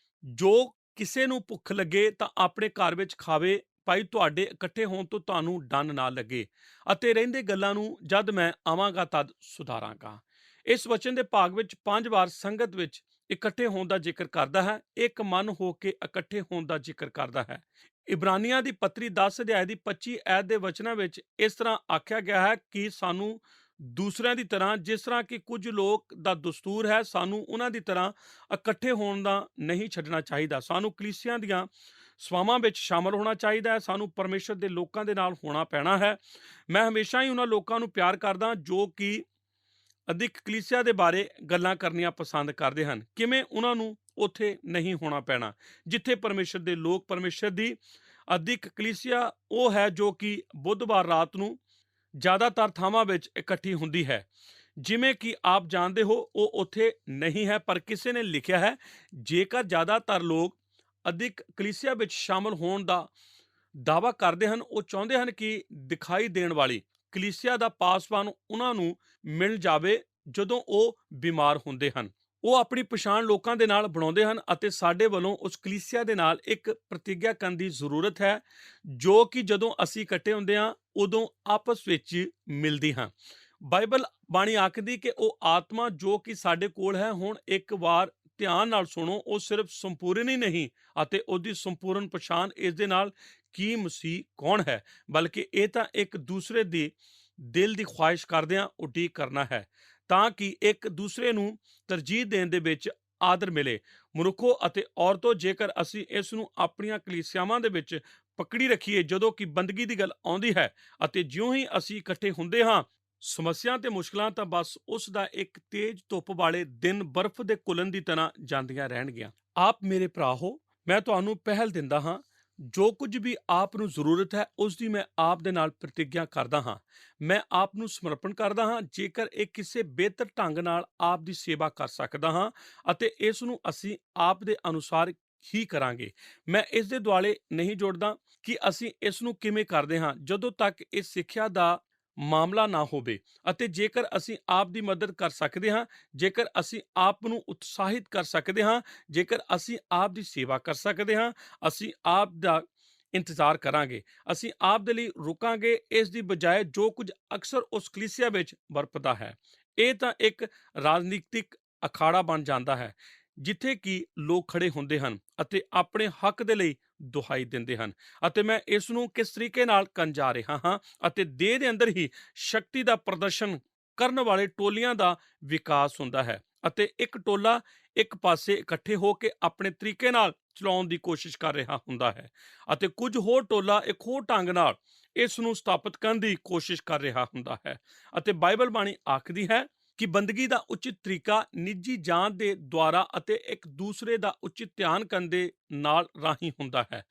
ਜੋ ਕਿਸੇ ਨੂੰ ਭੁੱਖ ਲੱਗੇ ਤਾਂ ਆਪਣੇ ਘਰ ਵਿੱਚ ਖਾਵੇ, ਭਾਈ ਤੁਹਾਡੇ ਇਕੱਠੇ ਹੋਣ ਤੋਂ ਤੁਹਾਨੂੰ ਡੰਨ ਨਾ ਲੱਗੇ ਅਤੇ ਰਹਿੰਦੇ ਗੱਲਾਂ ਨੂੰ ਜਦ ਮੈਂ ਆਵਾਂਗਾ ਤਦ ਸੁਧਾਰਾਂਗਾ। ਇਸ ਵਚਨ ਦੇ ਭਾਗ ਵਿੱਚ 5 ਵਾਰ ਸੰਗਤ ਵਿੱਚ ਇਕੱਠੇ ਹੋਣ ਦਾ ਜ਼ਿਕਰ ਕਰਦਾ ਹੈ, ਇੱਕ ਮਨ ਹੋ ਕੇ ਇਕੱਠੇ ਹੋਣ ਦਾ ਜ਼ਿਕਰ ਕਰਦਾ ਹੈ। ਇਬਰਾਨੀਆਂ ਦੀ ਪੱਤਰੀ 10 ਅਧਿਆਇ ਦੀ 25 ਐਤ ਦੇ ਵਚਨਾਂ ਵਿੱਚ ਇਸ ਤਰ੍ਹਾਂ ਆਖਿਆ ਗਿਆ ਹੈ ਕਿ ਸਾਨੂੰ ਦੂਸਰਿਆਂ ਦੀ ਤਰ੍ਹਾਂ, ਜਿਸ ਤਰ੍ਹਾਂ ਕਿ ਕੁਝ ਲੋਕ ਦਾ ਦਸਤੂਰ ਹੈ, ਸਾਨੂੰ ਉਹਨਾਂ ਦੀ ਤਰ੍ਹਾਂ ਇਕੱਠੇ ਹੋਣ ਦਾ ਨਹੀਂ ਛੱਡਣਾ ਚਾਹੀਦਾ। ਸਾਨੂੰ ਕਲੀਸਿਆਂ ਦੀਆਂ ਸਭਾਵਾਂ ਵਿੱਚ ਸ਼ਾਮਲ ਹੋਣਾ ਚਾਹੀਦਾ ਹੈ। ਸਾਨੂੰ ਪਰਮੇਸ਼ਰ ਦੇ ਲੋਕਾਂ ਦੇ ਨਾਲ ਹੋਣਾ ਪੈਣਾ ਹੈ। ਮੈਂ ਹਮੇਸ਼ਾ ਹੀ ਉਹਨਾਂ ਲੋਕਾਂ ਨੂੰ ਪਿਆਰ ਕਰਦਾ ਜੋ ਕਿ ਅਧਿਕ ਕਲੀਸਿਆ ਦੇ ਬਾਰੇ ਗੱਲਾਂ ਕਰਨੀਆਂ ਪਸੰਦ ਕਰਦੇ ਹਨ। ਕਿਵੇਂ? ਉਹਨਾਂ ਨੂੰ ਉੱਥੇ ਨਹੀਂ ਹੋਣਾ ਪੈਣਾ ਜਿੱਥੇ ਪਰਮੇਸ਼ਰ ਦੇ ਲੋਕ, ਪਰਮੇਸ਼ਰ ਦੀ ਅਧਿਕ ਕਲੀਸਿਆ ਉਹ ਹੈ ਜੋ ਕਿ ਬੁੱਧਵਾਰ ਰਾਤ ਨੂੰ ਜ਼ਿਆਦਾਤਰ ਥਾਵਾਂ ਵਿੱਚ ਇਕੱਠੀ ਹੁੰਦੀ ਹੈ। ਜਿਵੇਂ ਕਿ ਆਪ ਜਾਣਦੇ ਹੋ ਉਹ ਉੱਥੇ ਨਹੀਂ ਹੈ, ਪਰ ਕਿਸੇ ਨੇ ਲਿਖਿਆ ਹੈ ਜੇਕਰ ਜ਼ਿਆਦਾਤਰ ਲੋਕ ਅਧਿਕ ਕਲੀਸਿਆ ਵਿੱਚ ਸ਼ਾਮਲ ਹੋਣ ਦਾ ਦਾਅਵਾ ਕਰਦੇ ਹਨ, ਉਹ ਚਾਹੁੰਦੇ ਹਨ ਕਿ ਦਿਖਾਈ ਦੇਣ ਵਾਲੀ ਕਲੀਸਿਆ ਦਾ ਪਾਸਵਾਨ ਉਹਨਾਂ ਨੂੰ ਮਿਲ ਜਾਵੇ ਜਦੋਂ ਉਹ ਬਿਮਾਰ ਹੁੰਦੇ ਹਨ। ਉਹ ਆਪਣੀ ਪਛਾਣ ਲੋਕਾਂ ਦੇ ਨਾਲ ਬਣਾਉਂਦੇ ਹਨ ਅਤੇ ਸਾਡੇ ਵੱਲੋਂ ਉਸ ਕਲੀਸਿਆ ਦੇ ਨਾਲ ਇੱਕ ਪ੍ਰਤੀਗਿਆ ਕਰਨ ਦੀ ਜ਼ਰੂਰਤ ਹੈ, ਜੋ ਕਿ ਜਦੋਂ ਅਸੀਂ ਇਕੱਠੇ ਹੁੰਦੇ ਹਾਂ ਉਦੋਂ ਆਪਸ ਵਿੱਚ ਮਿਲਦੀ ਹਾਂ। ਬਾਈਬਲ ਬਾਣੀ ਆਖਦੀ ਕਿ ਉਹ ਆਤਮਾ ਜੋ ਕਿ ਸਾਡੇ ਕੋਲ ਹੈ, ਹੁਣ ਇੱਕ ਵਾਰ ਧਿਆਨ ਨਾਲ ਸੁਣੋ, ਉਹ ਸਿਰਫ ਸੰਪੂਰਨ ਹੀ ਨਹੀਂ ਅਤੇ ਉਹਦੀ ਸੰਪੂਰਨ ਪਛਾਣ ਇਸ ਦੇ ਨਾਲ ਕੀ ਮਸੀਹ ਕੌਣ ਹੈ, ਬਲਕਿ ਇਹ ਤਾਂ ਇੱਕ ਦੂਸਰੇ ਦੀ ਦਿਲ ਦੀ ਖੁਆਇਸ਼ ਕਰਦਿਆਂ ਉਡੀਕ ਕਰਨਾ ਹੈ, ਤਾਂ ਕਿ ਇੱਕ ਦੂਸਰੇ ਨੂੰ ਤਰਜੀਹ ਦੇਣ ਦੇ ਵਿੱਚ ਆਦਰ ਮਿਲੇ। ਮਨੁੱਖੋ ਅਤੇ ਔਰਤੋ, ਜੇਕਰ ਅਸੀਂ ਇਸ ਨੂੰ ਆਪਣੀਆਂ ਕਲੀਸਿਆਵਾਂ ਦੇ ਵਿੱਚ ਪਕੜੀ ਰੱਖੀਏ ਜਦੋਂ ਕਿ ਬੰਦਗੀ ਦੀ ਗੱਲ ਆਉਂਦੀ ਹੈ ਅਤੇ ਜਿਉਂ ਹੀ ਅਸੀਂ ਇਕੱਠੇ ਹੁੰਦੇ ਹਾਂ, ਸਮੱਸਿਆ ਤੇ ਮੁਸ਼ਕਲਾਂ ਤਾਂ ਬਸ ਉਸ ਦਾ ਇੱਕ ਤੇਜ਼ ਧੁੱਪ ਵਾਲੇ ਦਿਨ ਬਰਫ਼ ਦੇ ਘੁਲਣ ਦੀ ਤਰ੍ਹਾਂ ਜਾਂਦੀਆਂ ਰਹਿਣਗੀਆਂ। ਆਪ ਮੇਰੇ ਭਰਾ ਹੋ, ਮੈਂ ਤੁਹਾਨੂੰ ਪਹਿਲ ਦਿੰਦਾ ਹਾਂ। ਜੋ ਕੁਝ ਵੀ ਆਪ ਨੂੰ ਜ਼ਰੂਰਤ ਹੈ ਉਸ ਦੀ ਮੈਂ ਆਪ ਦੇ ਨਾਲ ਪ੍ਰਤੀਗਿਆ ਕਰਦਾ ਹਾਂ। ਮੈਂ ਆਪ ਨੂੰ ਸਮਰਪਣ ਕਰਦਾ ਹਾਂ, ਜੇਕਰ ਇਹ ਕਿਸੇ ਬਿਹਤਰ ਢੰਗ ਨਾਲ ਆਪ ਦੀ ਸੇਵਾ ਕਰ ਸਕਦਾ ਹਾਂ ਅਤੇ ਇਸ ਨੂੰ ਅਸੀਂ ਆਪ ਦੇ ਅਨੁਸਾਰ ਹੀ ਕਰਾਂਗੇ। ਮੈਂ ਇਸ ਦੇ ਦੁਆਲੇ ਨਹੀਂ ਜੋੜਦਾ ਕਿ ਅਸੀਂ ਇਸ ਨੂੰ ਕਿਵੇਂ ਕਰਦੇ ਹਾਂ, ਜਦੋਂ ਤੱਕ ਇਹ ਸਿੱਖਿਆ ਦਾ ਮਾਮਲਾ ਨਾ ਹੋਵੇ। ਅਤੇ ਜੇਕਰ ਅਸੀਂ ਆਪ ਦੀ ਮਦਦ ਕਰ ਸਕਦੇ ਹਾਂ, ਜੇਕਰ ਅਸੀਂ ਆਪ ਨੂੰ ਉਤਸ਼ਾਹਿਤ ਕਰ ਸਕਦੇ ਹਾਂ, ਜੇਕਰ ਅਸੀਂ ਆਪ ਦੀ ਸੇਵਾ ਕਰ ਸਕਦੇ ਹਾਂ, ਅਸੀਂ ਆਪ ਦਾ ਇੰਤਜ਼ਾਰ ਕਰਾਂਗੇ। ਅਸੀਂ ਆਪ ਦੇ ਲਈ ਰੁਕਾਂਗੇ, ਇਸ ਦੀ ਬਜਾਏ ਜੋ ਕੁਝ ਅਕਸਰ ਉਸ ਕਲੀਸਿਆ ਵਿੱਚ ਵਰਪਦਾ ਹੈ। ਇਹ ਤਾਂ ਇੱਕ ਰਾਜਨੀਤਿਕ ਅਖਾੜਾ ਬਣ ਜਾਂਦਾ ਹੈ, ਜਿੱਥੇ ਕਿ ਲੋਕ ਖੜੇ ਹੁੰਦੇ ਹਨ ਅਤੇ ਆਪਣੇ ਹੱਕ ਦੇ ਲਈ ਦੁਹਾਈ ਦਿੰਦੇ ਹਨ। ਅਤੇ ਮੈਂ ਇਸ ਨੂੰ ਕਿਸ ਤਰੀਕੇ ਨਾਲ ਕਰਨ ਜਾ ਰਿਹਾ ਹਾਂ ਅਤੇ ਦੇਹ ਦੇ ਅੰਦਰ ਹੀ ਸ਼ਕਤੀ ਦਾ ਪ੍ਰਦਰਸ਼ਨ ਕਰਨ ਵਾਲੇ ਟੋਲੀਆਂ ਦਾ ਵਿਕਾਸ ਹੁੰਦਾ ਹੈ ਅਤੇ ਇੱਕ ਟੋਲਾ ਇੱਕ ਪਾਸੇ ਇਕੱਠੇ ਹੋ ਕੇ ਆਪਣੇ ਤਰੀਕੇ ਨਾਲ ਚਲਾਉਣ ਦੀ ਕੋਸ਼ਿਸ਼ ਕਰ ਰਿਹਾ ਹੁੰਦਾ ਹੈ ਅਤੇ ਕੁਝ ਹੋਰ ਟੋਲਾ ਇੱਕ ਹੋਰ ਢੰਗ ਨਾਲ ਇਸ ਨੂੰ ਸਥਾਪਿਤ ਕਰਨ ਦੀ ਕੋਸ਼ਿਸ਼ ਕਰ ਰਿਹਾ ਹੁੰਦਾ ਹੈ। ਅਤੇ ਬਾਈਬਲ ਬਾਣੀ ਆਖਦੀ ਹੈ ਕਿ ਬੰਦਗੀ ਦਾ ਉਚਿਤ ਤਰੀਕਾ ਨਿੱਜੀ ਜਾਂਚ ਦੇ ਦੁਆਰਾ ਅਤੇ ਇੱਕ ਦੂਸਰੇ ਦਾ ਉਚਿਤ ਧਿਆਨ ਕਰਨ ਦੇ ਨਾਲ ਰਾਹੀਂ ਹੁੰਦਾ ਹੈ।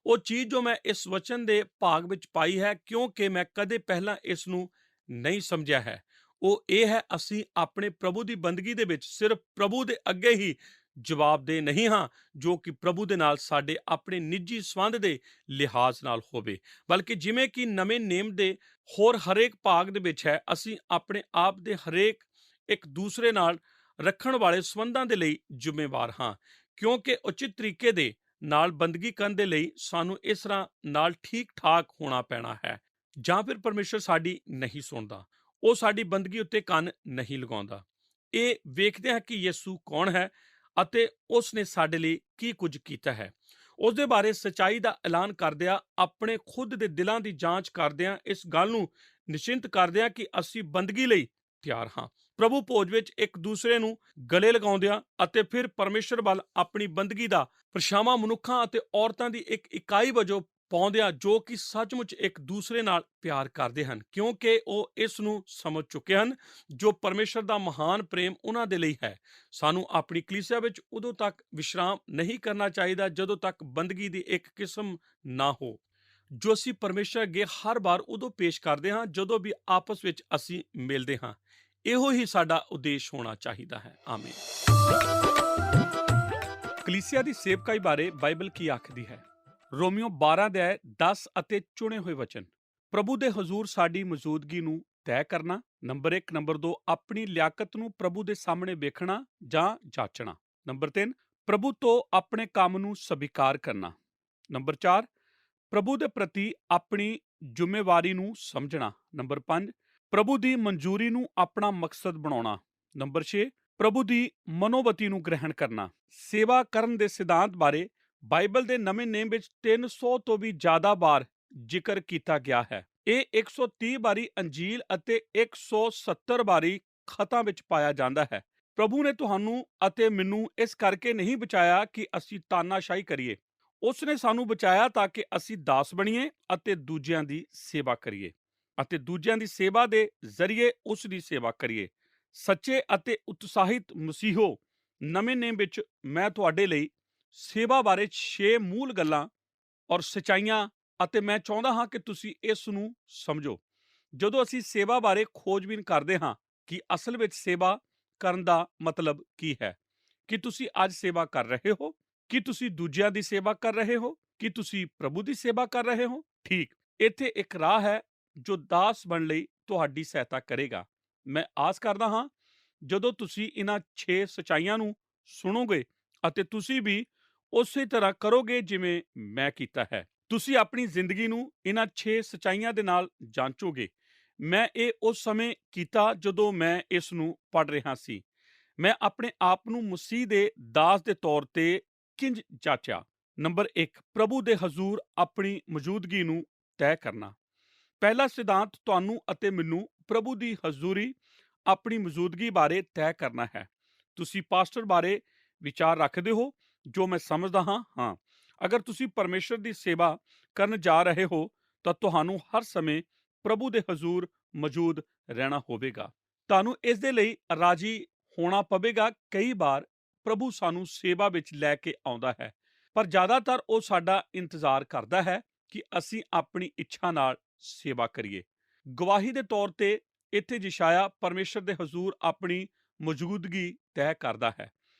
ਉਹ ਚੀਜ਼ ਜੋ ਮੈਂ ਇਸ ਵਚਨ ਦੇ ਭਾਗ ਵਿੱਚ ਪਾਈ ਹੈ, ਕਿਉਂਕਿ ਮੈਂ ਕਦੇ ਪਹਿਲਾਂ ਇਸ ਨੂੰ ਨਹੀਂ ਸਮਝਿਆ ਹੈ, ਉਹ ਇਹ ਹੈ, ਅਸੀਂ ਆਪਣੇ ਪ੍ਰਭੂ ਦੀ ਬੰਦਗੀ ਦੇ ਵਿੱਚ ਸਿਰਫ ਪ੍ਰਭੂ ਦੇ ਅੱਗੇ ਹੀ ਜਵਾਬਦੇਹ ਨਹੀਂ ਹਾਂ, ਜੋ ਕਿ ਪ੍ਰਭੂ ਦੇ ਨਾਲ ਸਾਡੇ ਆਪਣੇ ਨਿੱਜੀ ਸੰਬੰਧ ਦੇ ਲਿਹਾਜ਼ ਨਾਲ ਹੋਵੇ, ਬਲਕਿ ਜਿਵੇਂ ਕਿ ਨਵੇਂ ਨੇਮ ਦੇ ਹੋਰ ਹਰੇਕ ਭਾਗ ਦੇ ਵਿੱਚ ਹੈ, ਅਸੀਂ ਆਪਣੇ ਆਪ ਦੇ ਹਰੇਕ ਇੱਕ ਦੂਸਰੇ ਨਾਲ ਰੱਖਣ ਵਾਲੇ ਸੰਬੰਧਾਂ ਦੇ ਲਈ ਜ਼ਿੰਮੇਵਾਰ ਹਾਂ। ਕਿਉਂਕਿ ਉਚਿਤ ਤਰੀਕੇ ਦੇ ਨਾਲ ਬੰਦਗੀ ਕਰਨ ਦੇ ਲਈ ਸਾਨੂੰ ਇਸ ਤਰ੍ਹਾਂ ਨਾਲ ਠੀਕ ਠਾਕ ਹੋਣਾ ਪੈਣਾ ਹੈ, ਜਾਂ ਫਿਰ ਪਰਮੇਸ਼ਰ ਸਾਡੀ ਨਹੀਂ ਸੁਣਦਾ, ਉਹ ਸਾਡੀ ਬੰਦਗੀ ਉੱਤੇ ਕੰਨ ਨਹੀਂ ਲਗਾਉਂਦਾ। ਇਹ ਵੇਖਦੇ ਹਾਂ ਕਿ ਯਿਸੂ ਕੌਣ ਹੈ ਅਤੇ ਉਸ ਨੇ ਸਾਡੇ ਲਈ ਕੀ ਕੁਝ ਕੀਤਾ ਹੈ। ਉਸ ਦੇ ਬਾਰੇ ਸੱਚਾਈ ਦਾ ਐਲਾਨ ਕਰਦਿਆਂ, ਆਪਣੇ ਖੁਦ ਦੇ ਦਿਲਾਂ ਦੀ ਜਾਂਚ ਕਰਦਿਆਂ, ਇਸ ਗੱਲ ਨੂੰ ਨਿਸ਼ਚਿੰਤ ਕਰਦਿਆਂ ਕਿ ਅਸੀਂ ਬੰਦਗੀ ਲਈ ਤਿਆਰ ਹਾਂ, ਪ੍ਰਭੂ ਭੋਜ ਵਿੱਚ ਇੱਕ ਦੂਸਰੇ ਨੂੰ ਗਲੇ ਲਗਾਉਂਦਿਆਂ ਅਤੇ ਫਿਰ ਪਰਮੇਸ਼ਰ ਵੱਲ ਆਪਣੀ ਬੰਦਗੀ ਦਾ ਪਰਛਾਵਾਂ ਮਨੁੱਖਾਂ ਅਤੇ ਔਰਤਾਂ ਦੀ ਇੱਕ ਇਕਾਈ ਵਜੋਂ ਪਾਉਂਦਿਆਂ, ਜੋ ਕਿ ਸੱਚਮੁੱਚ ਇੱਕ ਦੂਸਰੇ ਨਾਲ ਪਿਆਰ ਕਰਦੇ ਹਨ, ਕਿਉਂਕਿ ਉਹ ਇਸ ਨੂੰ ਸਮਝ ਚੁੱਕੇ ਹਨ ਜੋ ਪਰਮੇਸ਼ਰ ਦਾ ਮਹਾਨ ਪ੍ਰੇਮ ਉਹਨਾਂ ਦੇ ਲਈ ਹੈ। ਸਾਨੂੰ ਆਪਣੀ ਕਲੀਸਿਆ ਵਿੱਚ ਉਦੋਂ ਤੱਕ ਵਿਸ਼ਰਾਮ ਨਹੀਂ ਕਰਨਾ ਚਾਹੀਦਾ ਜਦੋਂ ਤੱਕ ਬੰਦਗੀ ਦੀ ਇੱਕ ਕਿਸਮ ਨਾ ਹੋ, ਜੋ ਅਸੀਂ ਪਰਮੇਸ਼ਰ ਅੱਗੇ ਹਰ ਵਾਰ ਉਦੋਂ ਪੇਸ਼ ਕਰਦੇ ਹਾਂ ਜਦੋਂ ਵੀ ਆਪਸ ਵਿੱਚ ਅਸੀਂ ਮਿਲਦੇ ਹਾਂ। ਇਹੋ ਹੀ ਸਾਡਾ ਉਦੇਸ਼ ਹੋਣਾ ਚਾਹੀਦਾ ਹੈ। ਆਮੀਨ। ਕਲੀਸਿਆ ਦੀ ਸੇਵਕਾਈ ਬਾਰੇ ਬਾਈਬਲ ਕੀ ਆਖਦੀ ਹੈ? ਰੋਮੀਓ 12 ਅਧਿਆਇ 10 ਅਤੇ ਚੁਣੇ ਹੋਏ ਵਚਨ। ਪ੍ਰਭੂ ਦੇ ਹਜ਼ੂਰ ਸਾਡੀ ਮੌਜੂਦਗੀ ਨੂੰ ਤੈਅ ਕਰਨਾ। ਨੰਬਰ 1। ਨੰਬਰ 2, ਆਪਣੀ ਲਿਆਕਤ ਨੂੰ ਪ੍ਰਭੂ ਦੇ ਸਾਹਮਣੇ ਵੇਖਣਾ ਜਾਂ ਜਾਚਣਾ। ਨੰਬਰ 3, ਪ੍ਰਭੂ ਤੋਂ ਆਪਣੇ ਕੰਮ ਨੂੰ ਸਵੀਕਾਰ ਕਰਨਾ। ਨੰਬਰ 4, ਪ੍ਰਭੂ ਦੇ ਪ੍ਰਤੀ ਆਪਣੀ ਜ਼ਿੰਮੇਵਾਰੀ ਨੂੰ ਸਮਝਣਾ। ਨੰਬਰ 5, ਪ੍ਰਭੂ ਦੀ ਮਨਜ਼ੂਰੀ ਨੂੰ ਆਪਣਾ ਮਕਸਦ ਬਣਾਉਣਾ। ਨੰਬਰ 6, ਪ੍ਰਭੂ ਦੀ ਮਨੋਵਤੀ ਨੂੰ ਗ੍ਰਹਿਣ ਕਰਨਾ। ਸੇਵਾ ਕਰਨ ਦੇ ਸਿਧਾਂਤ ਬਾਰੇ ਬਾਈਬਲ ਦੇ ਨਵੇਂ ਨੇਮ ਵਿੱਚ 300 ਤੋਂ ਵੀ ਜ਼ਿਆਦਾ ਵਾਰ ਜ਼ਿਕਰ ਕੀਤਾ ਗਿਆ ਹੈ। ਇਹ 130 ਵਾਰੀ ਅੰਜੀਲ ਅਤੇ 170 ਵਾਰੀ ਖਤਾਂ ਵਿੱਚ ਪਾਇਆ ਜਾਂਦਾ ਹੈ। ਪ੍ਰਭੂ ਨੇ ਤੁਹਾਨੂੰ ਅਤੇ ਮੈਨੂੰ ਇਸ ਕਰਕੇ ਨਹੀਂ ਬਚਾਇਆ ਕਿ ਅਸੀਂ ਤਾਨਾਸ਼ਾਹੀ ਕਰੀਏ। ਉਸ ਨੇ ਸਾਨੂੰ ਬਚਾਇਆ ਤਾਂ ਕਿ ਅਸੀਂ ਦਾਸ ਬਣੀਏ ਅਤੇ ਦੂਜਿਆਂ ਦੀ ਸੇਵਾ ਕਰੀਏ ਅਤੇ ਦੂਜਿਆਂ ਦੀ ਸੇਵਾ ਦੇ ਜ਼ਰੀਏ ਉਸ ਦੀ ਸੇਵਾ ਕਰੀਏ। ਸੱਚੇ ਅਤੇ ਉਤਸ਼ਾਹਿਤ ਮਸੀਹੋ, ਨਵੇਂ ਨੇਮ ਵਿੱਚ ਮੈਂ ਤੁਹਾਡੇ ਲਈ ਸੇਵਾ ਬਾਰੇ 6 ਮੂਲ ਗੱਲਾਂ ਔਰ ਸਚਾਈਆਂ ਅਤੇ ਮੈਂ ਚਾਹੁੰਦਾ ਹਾਂ ਕਿ ਤੁਸੀਂ ਇਸ ਨੂੰ ਸਮਝੋ। ਜਦੋਂ ਅਸੀਂ ਸੇਵਾ ਬਾਰੇ ਖੋਜਬੀਨ ਕਰਦੇ ਹਾਂ ਕਿ ਅਸਲ ਵਿੱਚ ਸੇਵਾ ਕਰਨ ਦਾ ਮਤਲਬ ਕੀ ਹੈ। ਕੀ ਤੁਸੀਂ ਅੱਜ ਸੇਵਾ ਕਰ ਰਹੇ ਹੋ? ਕੀ ਤੁਸੀਂ ਦੂਜਿਆਂ ਦੀ ਸੇਵਾ ਕਰ ਰਹੇ ਹੋ? ਕੀ ਤੁਸੀਂ ਪ੍ਰਭੂ ਦੀ ਸੇਵਾ ਕਰ ਰਹੇ ਹੋ? ਠੀਕ, ਇੱਥੇ ਇੱਕ ਰਾਹ ਹੈ ਜੋ ਦਾਸ ਬਣਨ ਲਈ ਤੁਹਾਡੀ ਸਹਾਇਤਾ ਕਰੇਗਾ। ਮੈਂ ਆਸ ਕਰਦਾ ਹਾਂ ਜਦੋਂ ਤੁਸੀਂ ਇਹਨਾਂ 6 ਸਚਾਈਆਂ ਨੂੰ ਸੁਣੋਗੇ ਅਤੇ ਤੁਸੀਂ ਵੀ ਉਸੇ ਤਰ੍ਹਾਂ ਕਰੋਗੇ ਜਿਵੇਂ ਮੈਂ ਕੀਤਾ ਹੈ, ਤੁਸੀਂ ਆਪਣੀ ਜ਼ਿੰਦਗੀ ਨੂੰ ਇਹਨਾਂ 6 ਸਚਾਈਆਂ ਦੇ ਨਾਲ ਜਾਂਚੋਗੇ। ਮੈਂ ਇਹ ਉਸ ਸਮੇਂ ਕੀਤਾ ਜਦੋਂ ਮੈਂ ਇਸ ਨੂੰ ਪੜ੍ਹ ਰਿਹਾ ਸੀ। ਮੈਂ ਆਪਣੇ ਆਪ ਨੂੰ ਮਸੀਹ ਦੇ ਦਾਸ ਦੇ ਤੌਰ ਤੇ ਕਿੰਜ ਜਾਚਿਆ। ਨੰਬਰ 1, ਪ੍ਰਭੂ ਦੇ ਹਜ਼ੂਰ ਆਪਣੀ ਮੌਜੂਦਗੀ ਨੂੰ ਤੈਅ ਕਰਨਾ। ਪਹਿਲਾ ਸਿਧਾਂਤ ਤੁਹਾਨੂੰ ਅਤੇ ਮੈਨੂੰ ਪ੍ਰਭੂ ਦੀ ਹਜ਼ੂਰੀ ਆਪਣੀ ਮੌਜੂਦਗੀ ਬਾਰੇ ਤੈਅ ਕਰਨਾ ਹੈ। ਤੁਸੀਂ ਪਾਸਟਰ ਬਾਰੇ ਵਿਚਾਰ ਰੱਖਦੇ ਹੋ ਜੋ ਮੈਂ ਸਮਝਦਾ ਹਾਂ। ਅਗਰ ਤੁਸੀਂ ਪਰਮੇਸ਼ਰ ਦੀ ਸੇਵਾ ਕਰਨ ਜਾ ਰਹੇ ਹੋ ਤਾਂ ਤੁਹਾਨੂੰ ਹਰ ਸਮੇਂ ਪ੍ਰਭੂ ਦੇ ਹਜ਼ੂਰ ਮੌਜੂਦ ਰਹਿਣਾ ਹੋਵੇਗਾ। ਤੁਹਾਨੂੰ ਇਸ ਦੇ ਲਈ ਰਾਜੀ ਹੋਣਾ ਪਵੇਗਾ। ਕਈ ਵਾਰ ਪ੍ਰਭੂ ਸਾਨੂੰ ਸੇਵਾ ਵਿੱਚ ਲੈ ਕੇ ਆਉਂਦਾ ਹੈ, ਪਰ ਜ਼ਿਆਦਾਤਰ ਉਹ ਸਾਡਾ ਇੰਤਜ਼ਾਰ ਕਰਦਾ ਹੈ ਕਿ ਅਸੀਂ ਆਪਣੀ ਇੱਛਾ ਨਾਲ ਸੇਵਾ ਕਰੀਏ। ਗਵਾਹੀ ਦੇ ਤੌਰ ਤੇ ਇੱਥੇ ਯਸ਼ਾਇਆ ਪਰਮੇਸ਼ਰ ਦੇ ਹਜ਼ੂਰ ਆਪਣੀ ਮੌਜੂਦਗੀ ਤੈਅ ਕਰਦਾ ਹੈ।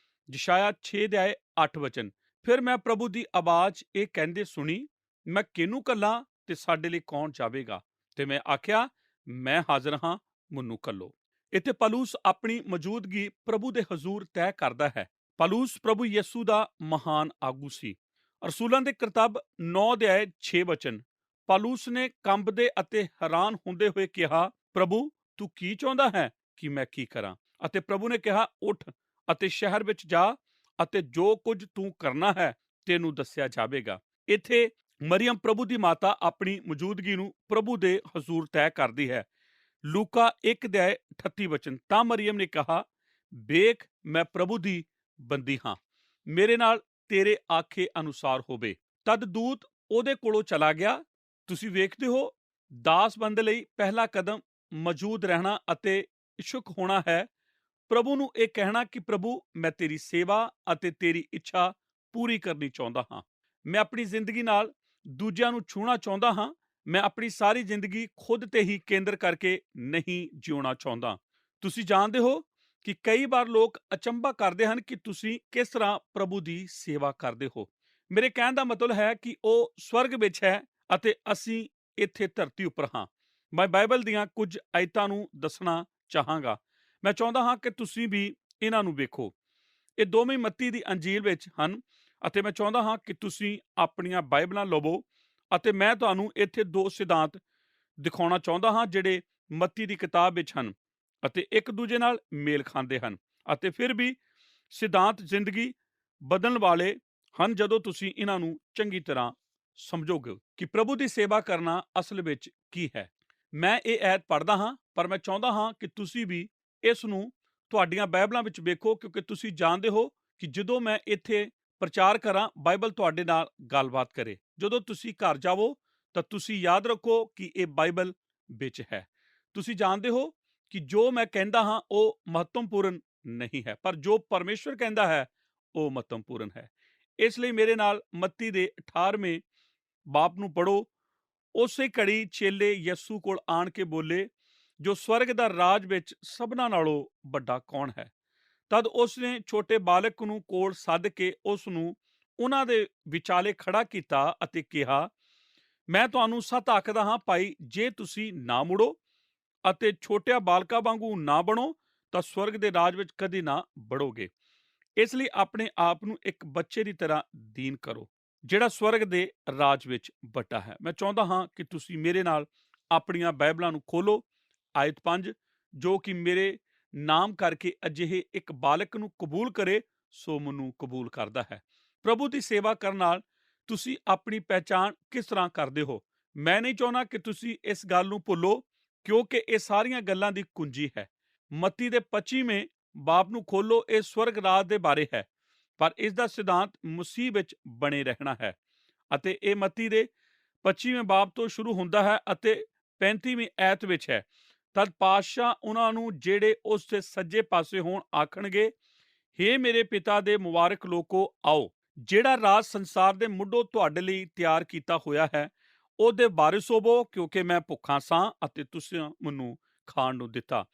ਯਸ਼ਾਇਆ 6:8 ਫਿਰ ਮੈਂ ਪ੍ਰਭੂ ਦੀ ਆਵਾਜ਼ ਇਹ ਕਹਿੰਦੇ ਸੁਣੀ, ਮੈਂ ਕਿਹਨੂੰ ਘੱਲਾਂ ਤੇ ਸਾਡੇ ਲਈ ਕੌਣ ਜਾਵੇਗਾ? ਤੇ ਮੈਂ ਆਖਿਆ, ਮੈਂ ਹਾਜ਼ਰ ਹਾਂ, ਮੈਨੂੰ ਘੱਲੋ। ਇੱਥੇ ਪੌਲੁਸ ਆਪਣੀ ਮੌਜੂਦਗੀ ਪ੍ਰਭੂ ਦੇ ਹਜ਼ੂਰ ਤੈਅ ਕਰਦਾ ਹੈ। ਪੌਲੁਸ ਪ੍ਰਭੂ ਯਿਸੂ ਦਾ ਮਹਾਨ ਆਗੂ ਸੀ। ਰਸੂਲਾਂ ਦੇ ਕਿਤਾਬ 9:6 ਪੌਲੁਸ ਨੇ ਕੰਬਦੇ ਅਤੇ ਹੈਰਾਨ ਹੁੰਦੇ ਹੋਏ ਕਿਹਾ, ਪ੍ਰਭੂ ਤੂੰ ਕੀ ਚਾਹੁੰਦਾ ਹੈ ਕਿ ਮੈਂ ਕੀ ਕਰਾਂ? ਅਤੇ ਪ੍ਰਭੂ ਨੇ ਕਿਹਾ, ਉੱਠ ਅਤੇ ਸ਼ਹਿਰ ਵਿੱਚ ਜਾ ਅਤੇ ਜੋ ਕੁਝ ਤੂੰ ਕਰਨਾ ਹੈ ਤੈਨੂੰ ਦੱਸਿਆ ਜਾਵੇਗਾ। ਇੱਥੇ ਮਰੀਅਮ ਪ੍ਰਭੂ ਦੀ ਮਾਤਾ ਆਪਣੀ ਮੌਜੂਦਗੀ ਨੂੰ ਪ੍ਰਭੂ ਦੇ ਹਜ਼ੂਰ ਤੈਅ ਕਰਦੀ ਹੈ। ਲੂਕਾ 1:38 ਤਾਂ ਮਰੀਅਮ ਨੇ ਕਿਹਾ, ਵੇਖ ਮੈਂ ਪ੍ਰਭੂ ਦੀ ਬੰਦੀ ਹਾਂ, ਮੇਰੇ ਨਾਲ ਤੇਰੇ ਆਖੇ ਅਨੁਸਾਰ ਹੋਵੇ। ਤਦ ਦੂਤ ਉਹਦੇ ਕੋਲੋਂ ਚਲਾ ਗਿਆ। ਤੁਸੀਂ ਵੇਖਦੇ ਹੋ, ਦਾਸ ਬੰਦੇ ਲਈ ਪਹਿਲਾ ਕਦਮ ਮੌਜੂਦ ਰਹਿਣਾ ਅਤੇ ਇਛੁਕ ਹੋਣਾ ਹੈ। ਪ੍ਰਭੂ ਨੂੰ ਇਹ ਕਹਿਣਾ ਕਿ ਪ੍ਰਭੂ ਮੈਂ ਤੇਰੀ ਸੇਵਾ ਅਤੇ ਤੇਰੀ ਇੱਛਾ ਪੂਰੀ ਕਰਨੀ ਚਾਹੁੰਦਾ ਹਾਂ। ਮੈਂ ਆਪਣੀ ਜ਼ਿੰਦਗੀ ਨਾਲ ਦੂਜਿਆਂ ਨੂੰ ਛੂਹਣਾ ਚਾਹੁੰਦਾ ਹਾਂ। ਮੈਂ ਆਪਣੀ ਸਾਰੀ ਜ਼ਿੰਦਗੀ ਖੁਦ ਤੇ ਹੀ ਕੇਂਦਰ ਕਰਕੇ ਨਹੀਂ ਜਿਉਣਾ ਚਾਹੁੰਦਾ। ਤੁਸੀਂ ਜਾਣਦੇ ਹੋ ਕਿ ਕਈ ਵਾਰ ਲੋਕ ਅਚੰਭਾ ਕਰਦੇ ਹਨ ਕਿ ਤੁਸੀਂ ਕਿਸ ਤਰ੍ਹਾਂ ਪ੍ਰਭੂ ਦੀ ਸੇਵਾ ਕਰਦੇ ਹੋ। ਮੇਰੇ ਕਹਿਣ ਦਾ ਮਤਲਬ ਹੈ ਕਿ ਉਹ ਸਵਰਗ ਵਿੱਚ ਹੈ ਅਤੇ ਅਸੀਂ ਇੱਥੇ ਧਰਤੀ ਉੱਪਰ ਹਾਂ। ਮੈਂ ਬਾਈਬਲ ਦੀਆਂ ਕੁਝ ਆਇਤਾਂ ਨੂੰ ਦੱਸਣਾ ਚਾਹਾਂਗਾ। ਮੈਂ ਚਾਹੁੰਦਾ ਹਾਂ ਕਿ ਤੁਸੀਂ ਵੀ ਇਹਨਾਂ ਨੂੰ ਵੇਖੋ। ਇਹ ਦੋਵੇਂ ਮੱਤੀ ਦੀ ਅੰਜੀਲ ਵਿੱਚ ਹਨ ਅਤੇ ਮੈਂ ਚਾਹੁੰਦਾ ਹਾਂ ਕਿ ਤੁਸੀਂ ਆਪਣੀਆਂ ਬਾਈਬਲਾਂ ਲਵੋ ਅਤੇ ਮੈਂ ਤੁਹਾਨੂੰ ਇੱਥੇ 2 ਸਿਧਾਂਤ ਦਿਖਾਉਣਾ ਚਾਹੁੰਦਾ ਹਾਂ ਜਿਹੜੇ ਮੱਤੀ ਦੀ ਕਿਤਾਬ ਵਿੱਚ ਹਨ ਅਤੇ ਇੱਕ ਦੂਜੇ ਨਾਲ ਮੇਲ ਖਾਂਦੇ ਹਨ ਅਤੇ ਫਿਰ ਵੀ ਸਿਧਾਂਤ ਜ਼ਿੰਦਗੀ ਬਦਲਣ ਵਾਲੇ ਹਨ ਜਦੋਂ ਤੁਸੀਂ ਇਹਨਾਂ ਨੂੰ ਚੰਗੀ ਤਰ੍ਹਾਂ ਸਮਝੋਗੇ ਕਿ ਪ੍ਰਭੂ ਦੀ ਸੇਵਾ ਕਰਨਾ ਅਸਲ ਵਿੱਚ ਕੀ ਹੈ। ਮੈਂ ਇਹ ਐਤ ਪੜ੍ਹਦਾ ਹਾਂ, ਪਰ ਮੈਂ ਚਾਹੁੰਦਾ ਹਾਂ ਕਿ ਤੁਸੀਂ ਵੀ ਇਸ ਨੂੰ ਤੁਹਾਡੀਆਂ ਬਾਈਬਲਾਂ ਵਿੱਚ ਵੇਖੋ, ਕਿਉਂਕਿ ਤੁਸੀਂ ਜਾਣਦੇ ਹੋ ਕਿ ਜਦੋਂ ਮੈਂ ਇੱਥੇ ਪ੍ਰਚਾਰ ਕਰਾਂ, ਬਾਈਬਲ ਤੁਹਾਡੇ ਨਾਲ ਗੱਲਬਾਤ ਕਰੇ। ਜਦੋਂ ਤੁਸੀਂ ਘਰ ਜਾਵੋ ਤਾਂ ਤੁਸੀਂ ਯਾਦ ਰੱਖੋ ਕਿ ਇਹ ਬਾਈਬਲ ਵਿੱਚ ਹੈ। ਤੁਸੀਂ ਜਾਣਦੇ ਹੋ ਕਿ ਜੋ ਮੈਂ ਕਹਿੰਦਾ ਹਾਂ ਉਹ ਮਹੱਤਵਪੂਰਨ ਨਹੀਂ ਹੈ, ਪਰ ਜੋ ਪਰਮੇਸ਼ਵਰ ਕਹਿੰਦਾ ਹੈ ਉਹ ਮਹੱਤਵਪੂਰਨ ਹੈ। ਇਸ ਲਈ ਮੇਰੇ ਨਾਲ ਮੱਤੀ ਦੇ 18ਵੇਂ ਬਾਪ ਨੂੰ ਪੜ੍ਹੋ। ਉਸੇ ਘੜੀ ਚੇਲੇ ਯਿਸੂ ਕੋਲ ਆਣ ਕੇ ਬੋਲੇ, ਜੋ ਸਵਰਗ ਦਾ ਰਾਜ ਵਿੱਚ ਸਭਨਾਂ ਨਾਲੋਂ ਵੱਡਾ ਕੌਣ ਹੈ? ਤਦ ਉਸਨੇ ਛੋਟੇ ਬਾਲਕ ਨੂੰ ਕੋਲ ਸੱਦ ਕੇ ਉਸ ਨੂੰ ਉਹਨਾਂ ਦੇ ਵਿਚਾਲੇ ਖੜਾ ਕੀਤਾ ਅਤੇ ਕਿਹਾ, ਮੈਂ ਤੁਹਾਨੂੰ ਸੱਚ ਆਖਦਾ ਹਾਂ ਭਾਈ, ਜੇ ਤੁਸੀਂ ਨਾ ਮੁੜੋ ਅਤੇ ਛੋਟਿਆਂ ਬਾਲਕਾਂ ਵਾਂਗੂ ਨਾ ਬਣੋ ਤਾਂ ਸਵਰਗ ਦੇ ਰਾਜ ਵਿੱਚ ਕਦੇ ਨਾ ਵੜੋਗੇ। ਇਸ ਲਈ ਆਪਣੇ ਆਪ ਨੂੰ ਇੱਕ ਬੱਚੇ ਦੀ ਤਰ੍ਹਾਂ ਦੀਨ ਕਰੋ, ਜਿਹੜਾ ਸਵਰਗ ਦੇ ਰਾਜ ਵਿੱਚ ਵੱਡਾ ਹੈ। ਮੈਂ ਚਾਹੁੰਦਾ ਹਾਂ ਕਿ ਤੁਸੀਂ ਮੇਰੇ ਨਾਲ ਆਪਣੀਆਂ ਬਾਈਬਲਾਂ ਨੂੰ ਖੋਲੋ। ਆਇਤ 5, ਜੋ ਕਿ ਮੇਰੇ ਨਾਮ ਕਰਕੇ ਅਜਿਹੇ ਇੱਕ ਬਾਲਕ ਨੂੰ ਕਬੂਲ ਕਰੇ ਸੋ ਮੈਨੂੰ ਕਬੂਲ ਕਰਦਾ ਹੈ। ਪ੍ਰਭੂ ਦੀ ਸੇਵਾ ਕਰਨ ਨਾਲ ਤੁਸੀਂ ਆਪਣੀ ਪਹਿਚਾਣ ਕਿਸ ਤਰ੍ਹਾਂ ਕਰਦੇ ਹੋ? ਮੈਂ ਨਹੀਂ ਚਾਹੁੰਦਾ ਕਿ ਤੁਸੀਂ ਇਸ ਗੱਲ ਨੂੰ ਭੁੱਲੋ, ਕਿਉਂਕਿ ਇਹ ਸਾਰੀਆਂ ਗੱਲਾਂ ਦੀ ਕੁੰਜੀ ਹੈ। ਮੱਤੀ ਦੇ 25ਵੇਂ ਬਾਪ ਨੂੰ ਖੋਲੋ। ਇਹ ਸਵਰਗ ਰਾਜ ਦੇ ਬਾਰੇ ਹੈ, ਪਰ ਇਸ ਦਾ ਸਿਧਾਂਤ ਮਸੀਹ ਵਿੱਚ ਬਣੇ ਰਹਿਣਾ ਹੈ ਅਤੇ ਇਹ ਮੱਤੀ ਦੇ 25ਵੇਂ ਬਾਪ ਤੋਂ ਸ਼ੁਰੂ ਹੁੰਦਾ ਹੈ ਅਤੇ 35ਵੀਂ ਐਤ ਵਿੱਚ ਹੈ। ਤਦ ਪਾਤਸ਼ਾਹ ਉਹਨਾਂ ਨੂੰ ਜਿਹੜੇ ਉਸ ਦੇ ਸੱਜੇ ਪਾਸੇ ਹੋਣ ਆਖਣਗੇ, ਹੇ ਮੇਰੇ ਪਿਤਾ ਦੇ ਮੁਬਾਰਕ ਲੋਕੋ, ਆਓ, ਜਿਹੜਾ ਰਾਜ ਸੰਸਾਰ ਦੇ ਮੁੱਢੋਂ ਤੁਹਾਡੇ ਲਈ ਤਿਆਰ ਕੀਤਾ ਹੋਇਆ ਹੈ ਉਹਦੇ ਵਾਰਿਸ ਹੋਵੋ, ਕਿਉਂਕਿ ਮੈਂ ਭੁੱਖਾ ਸਾਂ ਅਤੇ ਤੁਸੀਂ ਮੈਨੂੰ ਖਾਣ ਨੂੰ ਦਿੱਤਾ,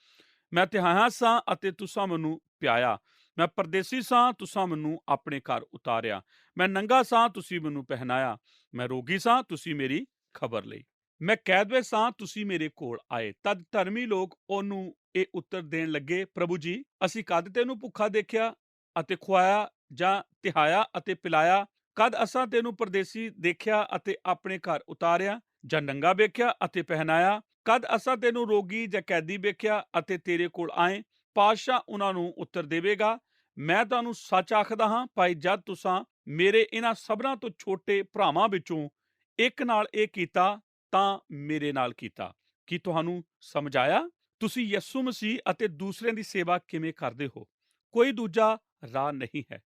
ਮੈਂ ਤਿਹਾਇਆ ਸਾਂ ਅਤੇ ਤੁਸਾਂ ਮੈਨੂੰ ਪਿਆਇਆ। ਮੈਂ ਪਰਦੇਸੀ ਸਾਂ, ਤੁਸਾਂ ਮੈਨੂੰ ਆਪਣੇ ਘਰ ਉਤਾਰਿਆ। ਮੈਂ ਨੰਗਾ ਸਾਂ, ਤੁਸੀਂ ਮੈਨੂੰ ਪਹਿਨਾਇਆ। ਮੈਂ ਰੋਗੀ ਸਾਂ, ਤੁਸੀਂ ਮੇਰੀ ਖਬਰ ਲਈ। ਮੈਂ ਕੈਦ ਵਿੱਚ ਸਾਂ, ਤੁਸੀਂ ਮੇਰੇ ਕੋਲ ਆਏ। ਤਦ ਧਰਮੀ ਲੋਕ ਉਹਨੂੰ ਇਹ ਉੱਤਰ ਦੇਣ ਲੱਗੇ, ਪ੍ਰਭੂ ਜੀ, ਅਸੀਂ ਕਦ ਤੈਨੂੰ ਭੁੱਖਾ ਦੇਖਿਆ ਅਤੇ ਖੁਆਇਆ, ਜਾਂ ਤਿਹਾਇਆ ਅਤੇ ਪਿਲਾਇਆ? ਕਦ ਅਸਾਂ ਤੈਨੂੰ ਪਰਦੇਸੀ ਦੇਖਿਆ ਅਤੇ ਆਪਣੇ ਘਰ ਉਤਾਰਿਆ, ਜਾਂ ਨੰਗਾ ਵੇਖਿਆ ਅਤੇ ਪਹਿਨਾਇਆ? ਕਦ ਅਸਾਂ ਤੈਨੂੰ ਰੋਗੀ ਜਾਂ ਕੈਦੀ ਵੇਖਿਆ ਅਤੇ ਤੇਰੇ ਕੋਲ ਆਏ? ਪਾਤਸ਼ਾਹ ਉਹਨਾਂ ਨੂੰ ਉੱਤਰ ਦੇਵੇਗਾ, ਮੈਂ ਤੁਹਾਨੂੰ ਸੱਚ ਆਖਦਾ ਹਾਂ, ਭਾਈ ਜਦ ਤੁਸਾਂ ਮੇਰੇ ਇਹਨਾਂ ਸਭਨਾਂ ਤੋਂ ਛੋਟੇ ਭਰਾਵਾਂ ਵਿੱਚੋਂ ਇੱਕ ਨਾਲ ਇਹ ਕੀਤਾ, ਤਾਂ ਮੇਰੇ ਨਾਲ ਕੀਤਾ। ਕੀ ਤੁਹਾਨੂੰ ਸਮਝ ਆਇਆ? ਤੁਸੀਂ ਯਿਸੂ ਮਸੀਹ ਅਤੇ ਦੂਸਰਿਆਂ ਦੀ ਸੇਵਾ ਕਿਵੇਂ ਕਰਦੇ ਹੋ? ਕੋਈ ਦੂਜਾ ਰਾਹ ਨਹੀਂ ਹੈ।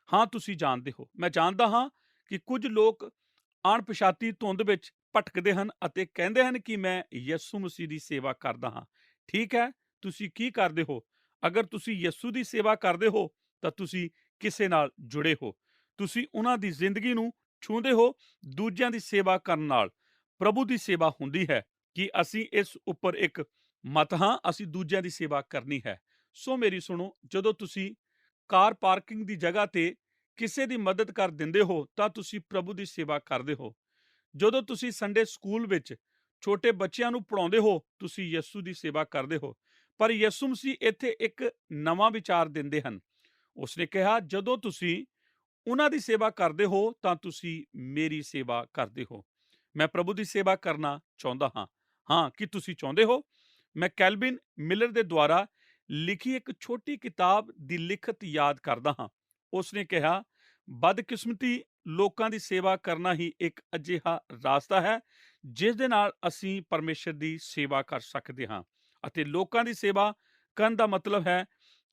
ਹਾਂ, ਤੁਸੀਂ ਜਾਣਦੇ ਹੋ, ਮੈਂ ਜਾਣਦਾ ਹਾਂ ਕਿ ਕੁਝ ਲੋਕ ਅਣਪਛਾਤੀ ਧੁੰਦ ਵਿੱਚ ਭਟਕਦੇ ਹਨ ਅਤੇ ਕਹਿੰਦੇ ਹਨ ਕਿ ਮੈਂ ਯਿਸੂ ਮਸੀਹ ਦੀ ਸੇਵਾ ਕਰਦਾ ਹਾਂ। ਠੀਕ ਹੈ, ਤੁਸੀਂ ਕੀ ਕਰਦੇ ਹੋ? ਅਗਰ ਤੁਸੀਂ ਯਿਸੂ ਦੀ ਸੇਵਾ ਕਰਦੇ ਹੋ ਤਾਂ ਤੁਸੀਂ ਕਿਸੇ ਨਾਲ ਜੁੜੇ ਹੋ। ਤੁਸੀਂ ਉਹਨਾਂ ਦੀ ਜ਼ਿੰਦਗੀ ਨੂੰ ਛੂਹਦੇ ਹੋ। ਦੂਜਿਆਂ ਦੀ ਸੇਵਾ ਕਰਨ ਨਾਲ ਪ੍ਰਭੂ ਦੀ ਸੇਵਾ ਹੁੰਦੀ ਹੈ। ਕਿ ਅਸੀਂ ਇਸ ਉੱਪਰ ਇੱਕ ਮਤ ਹਾਂ, ਅਸੀਂ ਦੂਜਿਆਂ ਦੀ ਸੇਵਾ ਕਰਨੀ ਹੈ। ਸੋ ਮੇਰੀ ਸੁਣੋ, ਜਦੋਂ ਤੁਸੀਂ ਕਾਰ ਪਾਰਕਿੰਗ ਦੀ ਜਗ੍ਹਾ ਤੇ ਕਿਸੇ ਦੀ ਮਦਦ ਕਰ ਦਿੰਦੇ ਹੋ ਤਾਂ ਤੁਸੀਂ ਪ੍ਰਭੂ ਦੀ ਸੇਵਾ ਕਰਦੇ ਹੋ। ਜਦੋਂ ਤੁਸੀਂ ਸੰਡੇ ਸਕੂਲ ਵਿੱਚ ਛੋਟੇ ਬੱਚਿਆਂ ਨੂੰ ਪੜ੍ਹਾਉਂਦੇ ਹੋ, ਤੁਸੀਂ ਯਿਸੂ ਦੀ ਸੇਵਾ ਕਰਦੇ ਹੋ। ਪਰ ਯਿਸੂ ਮਸੀਹ ਇੱਥੇ ਇੱਕ ਨਵਾਂ ਵਿਚਾਰ ਦਿੰਦੇ ਹਨ। ਉਸਨੇ ਕਿਹਾ, ਜਦੋਂ ਤੁਸੀਂ ਉਹਨਾਂ ਦੀ ਸੇਵਾ ਕਰਦੇ ਹੋ ਤਾਂ ਤੁਸੀਂ ਮੇਰੀ ਸੇਵਾ ਕਰਦੇ ਹੋ। ਮੈਂ ਪ੍ਰਭੂ ਦੀ ਸੇਵਾ ਕਰਨਾ ਚਾਹੁੰਦਾ ਹਾਂ। ਹਾਂ, ਕੀ ਤੁਸੀਂ ਚਾਹੁੰਦੇ ਹੋ? ਮੈਂ ਕੈਲਵਿਨ ਮਿਲਰ ਦੇ ਦੁਆਰਾ ਲਿਖੀ ਇੱਕ ਛੋਟੀ ਕਿਤਾਬ ਦੀ ਲਿਖਤ ਯਾਦ ਕਰਦਾ ਹਾਂ। ਉਸਨੇ ਕਿਹਾ, ਬਦਕਿਸਮਤੀ ਲੋਕਾਂ ਦੀ ਸੇਵਾ ਕਰਨਾ ਹੀ ਇੱਕ ਅਜਿਹਾ ਰਾਸਤਾ ਹੈ ਜਿਸ ਦੇ ਨਾਲ ਅਸੀਂ ਪਰਮੇਸ਼ਰ ਦੀ ਸੇਵਾ ਕਰ ਸਕਦੇ ਹਾਂ। ਅਤੇ ਲੋਕਾਂ ਦੀ ਸੇਵਾ ਕਰਨ ਦਾ ਮਤਲਬ ਹੈ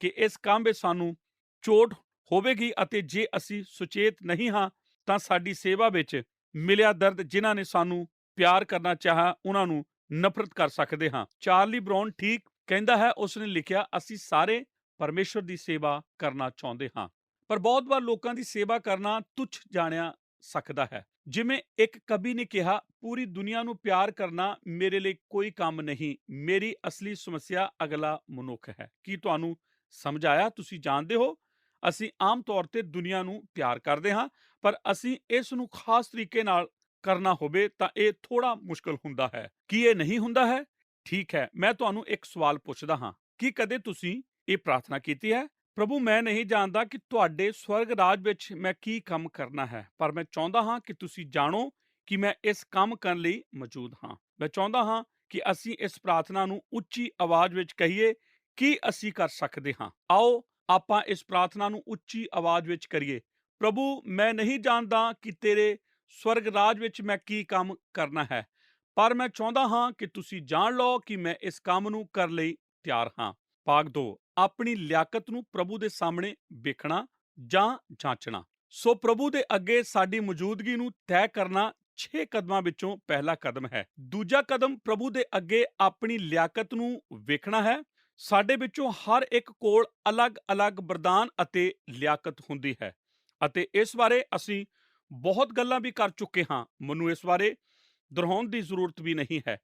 ਕਿ ਇਸ ਕੰਮ ਵਿੱਚ ਸਾਨੂੰ ਚੋਟ ਹੋਵੇਗੀ, ਅਤੇ ਜੇ ਅਸੀਂ ਸੁਚੇਤ ਨਹੀਂ ਹਾਂ ਤਾਂ ਸਾਡੀ ਸੇਵਾ ਵਿੱਚ ਮਿਲਿਆ ਦਰਦ, ਜਿਨ੍ਹਾਂ ਨੇ ਸਾਨੂੰ ਪਿਆਰ ਕਰਨਾ ਚਾਹਿਆ, ਉਹਨਾਂ ਨੂੰ ਨਫ਼ਰਤ ਕਰ ਸਕਦੇ ਹਾਂ। ਚਾਰਲੀ ਬਰਾਉਨ ਠੀਕ ਕਹਿੰਦਾ ਹੈ। ਉਸਨੇ ਲਿਖਿਆ, ਅਸੀਂ ਸਾਰੇ ਪਰਮੇਸ਼ਰ ਦੀ ਸੇਵਾ ਕਰਨਾ ਚਾਹੁੰਦੇ ਹਾਂ, ਪਰ ਬਹੁਤ ਵਾਰ ਲੋਕਾਂ ਦੀ ਸੇਵਾ ਕਰਨਾ ਤੁੱਛ ਜਾਣਿਆ ਸਕਦਾ ਹੈ। ਜਿਵੇਂ ਇੱਕ ਕਵੀ ਨੇ ਕਿਹਾ, ਪੂਰੀ ਦੁਨੀਆ ਨੂੰ ਪਿਆਰ ਕਰਨਾ ਮੇਰੇ ਲਈ ਕੋਈ ਕੰਮ ਨਹੀਂ, ਮੇਰੀ ਅਸਲੀ ਸਮੱਸਿਆ ਅਗਲਾ ਮਨੁੱਖ ਹੈ। ਕੀ ਤੁਹਾਨੂੰ ਸਮਝ ਆਇਆ? ਤੁਸੀਂ ਜਾਣਦੇ ਹੋ, ਅਸੀਂ ਆਮ ਤੌਰ ਤੇ ਦੁਨੀਆ ਨੂੰ ਪਿਆਰ ਕਰਦੇ ਹਾਂ, ਪਰ ਅਸੀਂ ਇਸ ਨੂੰ ਖਾਸ ਤਰੀਕੇ ਨਾਲ ਕਰਨਾ ਹੋਵੇ ਤਾਂ ਇਹ ਥੋੜਾ ਮੁਸ਼ਕਲ ਹੁੰਦਾ ਹੈ। ਕੀ ਇਹ ਨਹੀਂ ਹੁੰਦਾ ਹੈ? ਠੀਕ ਹੈ, ਮੈਂ ਤੁਹਾਨੂੰ ਇੱਕ ਸਵਾਲ ਪੁੱਛਦਾ ਹਾਂ। ਕੀ ਕਦੇ ਤੁਸੀਂ ਇਹ ਪ੍ਰਾਰਥਨਾ ਕੀਤੀ ਹੈ, ਪ੍ਰਭੂ, ਮੈਂ ਨਹੀਂ ਜਾਣਦਾ ਕਿ ਤੁਹਾਡੇ ਸਵਰਗ ਰਾਜ ਵਿੱਚ ਮੈਂ ਕੀ ਕੰਮ ਕਰਨਾ ਹੈ, ਪਰ ਮੈਂ ਚਾਹੁੰਦਾ ਹਾਂ ਕਿ ਤੁਸੀਂ ਜਾਣੋ ਕਿ ਮੈਂ ਇਸ ਕੰਮ ਕਰਨ ਲਈ ਮੌਜੂਦ ਹਾਂ। ਮੈਂ ਚਾਹੁੰਦਾ ਹਾਂ ਕਿ ਅਸੀਂ ਇਸ ਪ੍ਰਾਰਥਨਾ ਨੂੰ ਉੱਚੀ ਆਵਾਜ਼ ਵਿੱਚ ਕਹੀਏ। ਕੀ ਅਸੀਂ ਕਰ ਸਕਦੇ ਹਾਂ? ਆਓ ਆਪਾਂ ਇਸ ਪ੍ਰਾਰਥਨਾ ਨੂੰ ਉੱਚੀ ਆਵਾਜ਼ ਵਿੱਚ ਕਰੀਏ। ਪ੍ਰਭੂ, ਮੈਂ ਨਹੀਂ ਜਾਣਦਾ ਕਿ ਤੇਰੇ ਸਵਰਗ ਰਾਜ ਵਿੱਚ ਮੈਂ ਕੀ ਕੰਮ ਕਰਨਾ ਹੈ, ਪਰ ਮੈਂ ਚਾਹੁੰਦਾ ਹਾਂ ਕਿ ਤੁਸੀਂ ਜਾਣ ਲਓ ਕਿ ਮੈਂ ਇਸ ਕੰਮ ਨੂੰ ਕਰਨ ਲਈ ਤਿਆਰ ਹਾਂ। ਭਾਗ 2, ਆਪਣੀ ਲਿਆਕਤ ਨੂੰ ਪ੍ਰਭੂ ਦੇ ਸਾਹਮਣੇ ਵੇਖਣਾ ਜਾਂ ਜਾਂਚਣਾ। ਸੋ ਪ੍ਰਭੂ ਦੇ ਅੱਗੇ ਸਾਡੀ ਮੌਜੂਦਗੀ ਨੂੰ ਤੈਅ ਕਰਨਾ 6 ਕਦਮਾਂ ਵਿੱਚੋਂ ਪਹਿਲਾ ਕਦਮ ਹੈ। ਦੂਜਾ ਕਦਮ ਪ੍ਰਭੂ ਦੇ ਅੱਗੇ ਆਪਣੀ ਲਿਆਕਤ ਨੂੰ ਵੇਖਣਾ ਹੈ। ਸਾਡੇ ਵਿੱਚੋਂ ਹਰ ਇੱਕ ਕੋਲ ਅਲੱਗ-ਅਲੱਗ ਵਰਦਾਨ ਅਤੇ ਲਿਆਕਤ ਹੁੰਦੀ ਹੈ, ਅਤੇ ਇਸ ਬਾਰੇ ਅਸੀਂ ਬਹੁਤ ਗੱਲਾਂ ਵੀ ਕਰ ਚੁੱਕੇ ਹਾਂ। ਮੈਨੂੰ ਇਸ ਬਾਰੇ ਦੁਹਰਾਉਣ ਦੀ ਜ਼ਰੂਰਤ ਵੀ ਨਹੀਂ ਹੈ,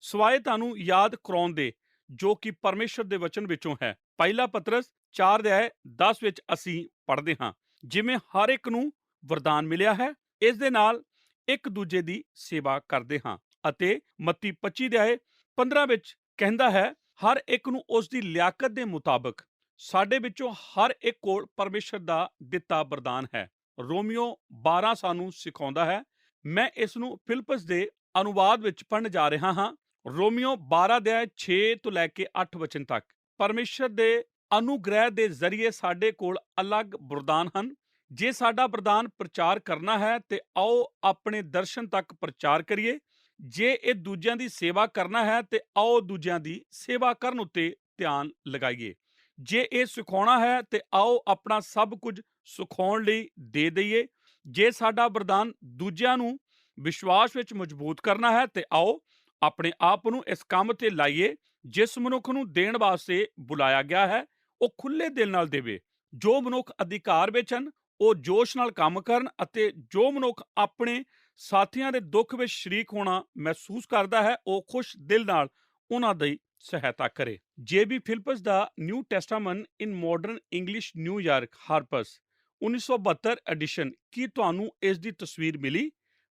ਸਿਵਾਏ ਤੁਹਾਨੂੰ ਯਾਦ ਕਰਾਉਣ ਦੇ, ਜੋ ਕਿ ਪਰਮੇਸ਼ਰ ਦੇ ਵਚਨ ਵਿੱਚੋਂ ਹੈ। ਪਹਿਲਾ ਪਤਰਸ 4:10 ਵਿੱਚ ਅਸੀਂ ਪੜ੍ਹਦੇ ਹਾਂ, ਜਿਵੇਂ ਹਰ ਇੱਕ ਨੂੰ ਵਰਦਾਨ ਮਿਲਿਆ ਹੈ, ਇਸ ਦੇ ਨਾਲ ਇੱਕ ਦੂਜੇ ਦੀ ਸੇਵਾ ਕਰਦੇ ਹਾਂ। ਅਤੇ ਮੱਤੀ 25:15 ਵਿੱਚ ਕਹਿੰਦਾ ਹੈ, ਹਰ ਇੱਕ ਨੂੰ ਉਸ ਦੀ ਲਿਆਕਤ ਦੇ ਮੁਤਾਬਕ। ਸਾਡੇ ਵਿੱਚੋਂ ਹਰ ਇੱਕ ਕੋਲ ਪਰਮੇਸ਼ਰ ਦਾ ਦਿੱਤਾ ਵਰਦਾਨ ਹੈ। ਰੋਮੀਓ 12 ਸਾਨੂੰ ਸਿਖਾਉਂਦਾ ਹੈ। ਮੈਂ ਇਸ ਨੂੰ ਫਿਲਿਪਸ ਦੇ ਅਨੁਵਾਦ ਵਿੱਚ ਪੜ੍ਹਨ ਜਾ ਰਿਹਾ ਹਾਂ। ਰੋਮੀਓ 12:6 ਤੋਂ ਲੈ ਕੇ 8 ਵਚਨ ਤੱਕ। ਪਰਮੇਸ਼ਰ ਦੇ ਅਨੁਗ੍ਰਹਿ ਦੇ ਜ਼ਰੀਏ ਸਾਡੇ ਕੋਲ ਅਲੱਗ ਵਰਦਾਨ ਹਨ। ਜੇ ਸਾਡਾ ਵਰਦਾਨ ਪ੍ਰਚਾਰ ਕਰਨਾ ਹੈ ਤੇ ਆਓ ਆਪਣੇ ਦਰਸ਼ਨ ਤੱਕ ਪ੍ਰਚਾਰ ਕਰੀਏ। ਜੇ ਇਹ ਦੂਜਿਆਂ ਦੀ ਸੇਵਾ ਕਰਨਾ ਹੈ ਤੇ ਆਓ ਦੂਜਿਆਂ ਦੀ ਸੇਵਾ ਕਰਨ ਉੱਤੇ ਧਿਆਨ ਲਗਾਈਏ। ਜੇ ਇਹ ਸਿਖਾਉਣਾ ਹੈ ਤੇ ਆਓ ਆਪਣਾ ਸਭ ਕੁਝ ਸਿਖਾਉਣ ਲਈ ਦੇ ਦਈਏ। ਜੇ ਸਾਡਾ ਵਰਦਾਨ ਦੂਜਿਆਂ ਨੂੰ ਵਿਸ਼ਵਾਸ ਵਿੱਚ ਮਜ਼ਬੂਤ ਕਰਨਾ ਹੈ ਤੇ ਆਓ ਆਪਣੇ ਆਪ ਨੂੰ ਇਸ ਕੰਮ ਤੇ ਲਾਈਏ। ਜਿਸ ਮਨੁੱਖ ਨੂੰ ਦੇਣ ਵਾਸਤੇ ਬੁਲਾਇਆ ਗਿਆ ਹੈ, ਉਹ ਖੁੱਲੇ ਦਿਲ ਨਾਲ ਦੇਵੇ। ਜੋ ਮਨੁੱਖ ਅਧਿਕਾਰ ਵਿੱਚ ਹਨ, ਉਹ ਜੋਸ਼ ਨਾਲ ਕੰਮ ਕਰਨ, ਅਤੇ ਜੋ ਮਨੁੱਖ ਆਪਣੇ ਸਾਥੀਆਂ ਦੇ ਦੁੱਖ ਵਿੱਚ ਸ਼ਰੀਕ ਹੋਣਾ ਮਹਿਸੂਸ ਕਰਦਾ ਹੈ, ਉਹ ਖੁਸ਼ ਦਿਲ ਨਾਲ ਉਹਨਾਂ ਦੀ ਸਹਾਇਤਾ ਕਰੇ। ਜੇਬੀ ਫਿਲਿਪਸ ਦਾ ਨਿਊ ਟੈਸਟਾਮਨ ਇਨ ਮਾਡਰਨ ਇੰਗਲਿਸ਼ ਨਿਊਯਾਰਕ ਹਾਰਪਰਸ 1972 ਐਡੀਸ਼ਨ। ਕੀ ਤੁਹਾਨੂੰ ਇਸ ਦੀ ਤਸਵੀਰ ਮਿਲੀ?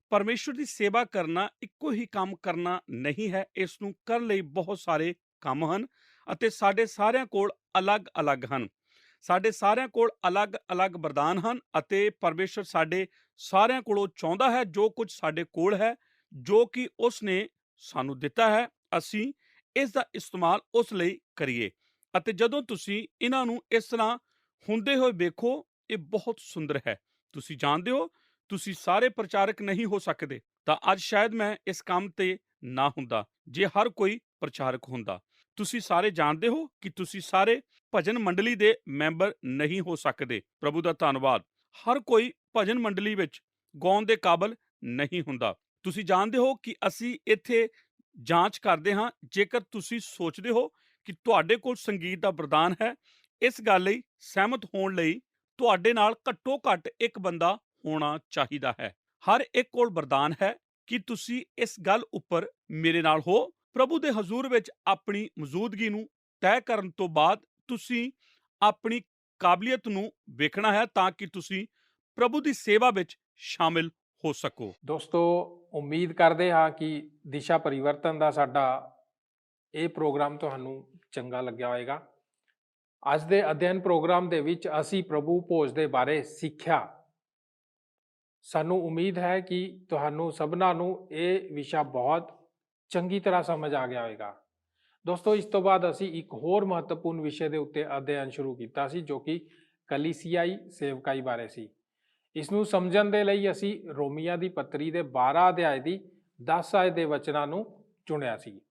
ਪਰਮੇਸ਼ਵਰ ਦੀ ਸੇਵਾ ਕਰਨਾ ਇੱਕੋ ਹੀ ਕੰਮ ਕਰਨਾ ਨਹੀਂ ਹੈ। ਇਸ ਨੂੰ ਕਰਨ ਲਈ ਬਹੁਤ ਸਾਰੇ ਕੰਮ ਹਨ ਅਤੇ ਸਾਡੇ ਸਾਰਿਆਂ ਕੋਲ ਅਲੱਗ-ਅਲੱਗ ਹਨ। ਸਾਡੇ ਸਾਰਿਆਂ ਕੋਲ ਅਲੱਗ-ਅਲੱਗ ਵਰਦਾਨ ਹਨ ਅਤੇ ਪਰਮੇਸ਼ਵਰ ਸਾਡੇ ਸਾਰਿਆਂ ਕੋਲੋਂ ਚਾਹੁੰਦਾ ਹੈ ਜੋ ਕੁਝ ਸਾਡੇ ਕੋਲ ਹੈ, ਜੋ ਕਿ ਉਸ ਨੇ ਸਾਨੂੰ ਦਿੱਤਾ ਹੈ, ਅਸੀਂ ਇਸ ਦਾ ਇਸਤੇਮਾਲ ਉਸ ਲਈ ਕਰੀਏ। ਅਤੇ ਜਦੋਂ ਤੁਸੀਂ ਇਹਨਾਂ ਨੂੰ ਇਸ ਤਰ੍ਹਾਂ ਹੁੰਦੇ ਹੋਏ ਵੇਖੋ, ਇਹ ਬਹੁਤ ਸੁੰਦਰ ਹੈ। ਤੁਸੀਂ ਜਾਣਦੇ ਹੋ, ਤੁਸੀਂ ਸਾਰੇ ਪ੍ਰਚਾਰਕ ਨਹੀਂ ਹੋ ਸਕਦੇ, ਤਾਂ ਅੱਜ ਸ਼ਾਇਦ ਮੈਂ ਇਸ ਕੰਮ ਤੇ ਨਾ ਹੁੰਦਾ ਜੇ ਹਰ ਕੋਈ ਪ੍ਰਚਾਰਕ ਹੁੰਦਾ। ਤੁਸੀਂ ਸਾਰੇ ਜਾਣਦੇ ਹੋ ਕਿ ਤੁਸੀਂ ਸਾਰੇ ਭਜਨ ਮੰਡਲੀ ਦੇ ਮੈਂਬਰ ਨਹੀਂ ਹੋ ਸਕਦੇ। ਪ੍ਰਭੂ ਦਾ ਧੰਨਵਾਦ। ਹਰ ਕੋਈ ਭਜਨ ਮੰਡਲੀ ਵਿੱਚ ਗਾਉਣ ਦੇ ਕਾਬਲ ਨਹੀਂ ਹੁੰਦਾ। ਤੁਸੀਂ ਜਾਣਦੇ ਹੋ ਕਿ ਅਸੀਂ ਇੱਥੇ ਜਾਂਚ ਕਰਦੇ ਹਾਂ। ਜੇਕਰ ਤੁਸੀਂ ਸੋਚਦੇ ਹੋ ਕਿ ਤੁਹਾਡੇ ਕੋਲ ਸੰਗੀਤ ਦਾ ਵਰਦਾਨ ਹੈ, ਇਸ ਗੱਲ ਲਈ ਸਹਿਮਤ ਹੋਣ ਲਈ ਤੁਹਾਡੇ ਨਾਲ ਘੱਟੋ ਘੱਟ ਇੱਕ ਬੰਦਾ ਹੋਣਾ ਚਾਹੀਦਾ ਹੈ। ਹਰ ਇੱਕ ਕੋਲ ਵਰਦਾਨ ਹੈ। ਕਿ ਤੁਸੀਂ ਇਸ ਗੱਲ ਉੱਪਰ ਮੇਰੇ ਨਾਲ ਹੋ? ਪ੍ਰਭੂ ਦੇ ਹਜ਼ੂਰ ਵਿੱਚ ਆਪਣੀ ਮੌਜੂਦਗੀ ਨੂੰ ਤੈਅ ਕਰਨ ਤੋਂ ਬਾਅਦ ਤੁਸੀਂ ਆਪਣੀ ਕਾਬਲੀਅਤ ਨੂੰ ਵੇਖਣਾ ਹੈ ਤਾਂ ਕਿ ਤੁਸੀਂ ਪ੍ਰਭੂ ਦੀ ਸੇਵਾ ਵਿੱਚ ਸ਼ਾਮਿਲ ਹੋ ਸਕੋ। ਦੋਸਤੋ, ਉਮੀਦ ਕਰਦੇ ਹਾਂ ਕਿ ਦਿਸ਼ਾ ਪਰਿਵਰਤਨ ਦਾ ਸਾਡਾ ਇਹ ਪ੍ਰੋਗਰਾਮ ਤੁਹਾਨੂੰ ਚੰਗਾ ਲੱਗਿਆ ਹੋਵੇਗਾ। ਅੱਜ ਦੇ ਅਧਿਐਨ ਪ੍ਰੋਗਰਾਮ ਦੇ ਵਿੱਚ ਅਸੀਂ ਪ੍ਰਭੂ ਭੋਜ ਦੇ ਬਾਰੇ ਸਿੱਖਿਆ। ਸਾਨੂੰ ਉਮੀਦ ਹੈ ਕਿ ਤੁਹਾਨੂੰ ਸਭਨਾਂ ਨੂੰ ਇਹ ਵਿਸ਼ਾ ਬਹੁਤ ਚੰਗੀ ਤਰ੍ਹਾਂ ਸਮਝ ਆ ਗਿਆ ਹੋਵੇਗਾ। ਦੋਸਤੋ, ਇਸ ਤੋਂ ਬਾਅਦ ਅਸੀਂ ਇੱਕ ਹੋਰ ਮਹੱਤਵਪੂਰਨ ਵਿਸ਼ੇ ਦੇ ਉੱਤੇ ਅਧਿਐਨ ਸ਼ੁਰੂ ਕੀਤਾ ਸੀ, ਜੋ ਕਿ ਕਲੀਸਿਆਈ ਸੇਵਕਾਈ ਬਾਰੇ ਸੀ। ਇਸ ਨੂੰ ਸਮਝਣ ਦੇ ਲਈ ਅਸੀਂ ਰੋਮੀਆਂ ਦੀ ਪੱਤਰੀ ਦੇ 12 ਅਧਿਆਇ ਦੀ 10 ਆਇਤ ਦੇ ਵਚਨਾਂ ਨੂੰ ਚੁਣਿਆ ਸੀ।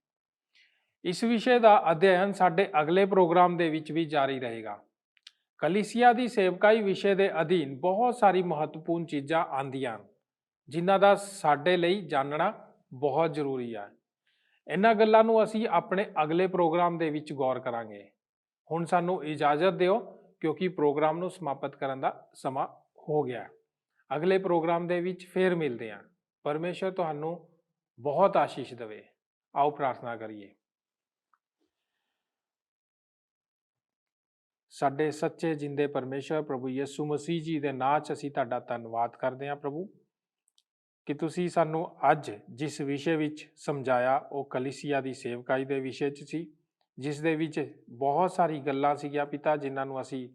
ਇਸ ਵਿਸ਼ੇ ਦਾ ਅਧਿਐਨ ਸਾਡੇ ਅਗਲੇ ਪ੍ਰੋਗਰਾਮ ਦੇ ਵਿੱਚ ਵੀ ਜਾਰੀ ਰਹੇਗਾ। ਕਲੀਸਿਆ ਦੀ ਸੇਵਕਾਈ ਵਿਸ਼ੇ ਦੇ ਅਧੀਨ ਬਹੁਤ ਸਾਰੀ ਮਹੱਤਵਪੂਰਨ ਚੀਜ਼ਾਂ ਆਉਂਦੀਆਂ ਹਨ, ਜਿਨ੍ਹਾਂ ਦਾ ਸਾਡੇ ਲਈ ਜਾਣਨਾ ਬਹੁਤ ਜ਼ਰੂਰੀ ਹੈ। ਇਹਨਾਂ ਗੱਲਾਂ ਨੂੰ ਅਸੀਂ ਆਪਣੇ ਅਗਲੇ ਪ੍ਰੋਗਰਾਮ ਦੇ ਵਿੱਚ ਗੌਰ ਕਰਾਂਗੇ। ਹੁਣ ਸਾਨੂੰ ਇਜਾਜ਼ਤ ਦਿਓ, ਕਿਉਂਕਿ ਪ੍ਰੋਗਰਾਮ ਨੂੰ ਸਮਾਪਤ ਕਰਨ ਦਾ ਸਮਾਂ ਹੋ ਗਿਆ। ਅਗਲੇ ਪ੍ਰੋਗਰਾਮ ਦੇ ਵਿੱਚ ਫੇਰ ਮਿਲਦੇ ਹਾਂ। ਪਰਮੇਸ਼ਰ ਤੁਹਾਨੂੰ ਬਹੁਤ ਆਸ਼ੀਸ਼ ਦੇਵੇ। ਆਓ ਪ੍ਰਾਰਥਨਾ ਕਰੀਏ। ਸਾਡੇ ਸੱਚੇ ਜਿੰਦੇ ਪਰਮੇਸ਼ਰ ਪ੍ਰਭੂ ਯਿਸੂ ਮਸੀਹ ਜੀ ਦੇ ਨਾਂ 'ਚ ਅਸੀਂ ਤੁਹਾਡਾ ਧੰਨਵਾਦ ਕਰਦੇ ਹਾਂ ਪ੍ਰਭੂ, ਕਿ ਤੁਸੀਂ ਸਾਨੂੰ ਅੱਜ ਜਿਸ ਵਿਸ਼ੇ ਵਿੱਚ ਸਮਝਾਇਆ ਉਹ ਕਲੀਸਿਆ ਦੀ ਸੇਵਕਾਈ ਦੇ ਵਿਸ਼ੇ 'ਚ ਸੀ, ਜਿਸ ਦੇ ਵਿੱਚ ਬਹੁਤ ਸਾਰੀ ਗੱਲਾਂ ਸੀਗੀਆਂ ਪਿਤਾ, ਜਿਨ੍ਹਾਂ ਨੂੰ ਅਸੀਂ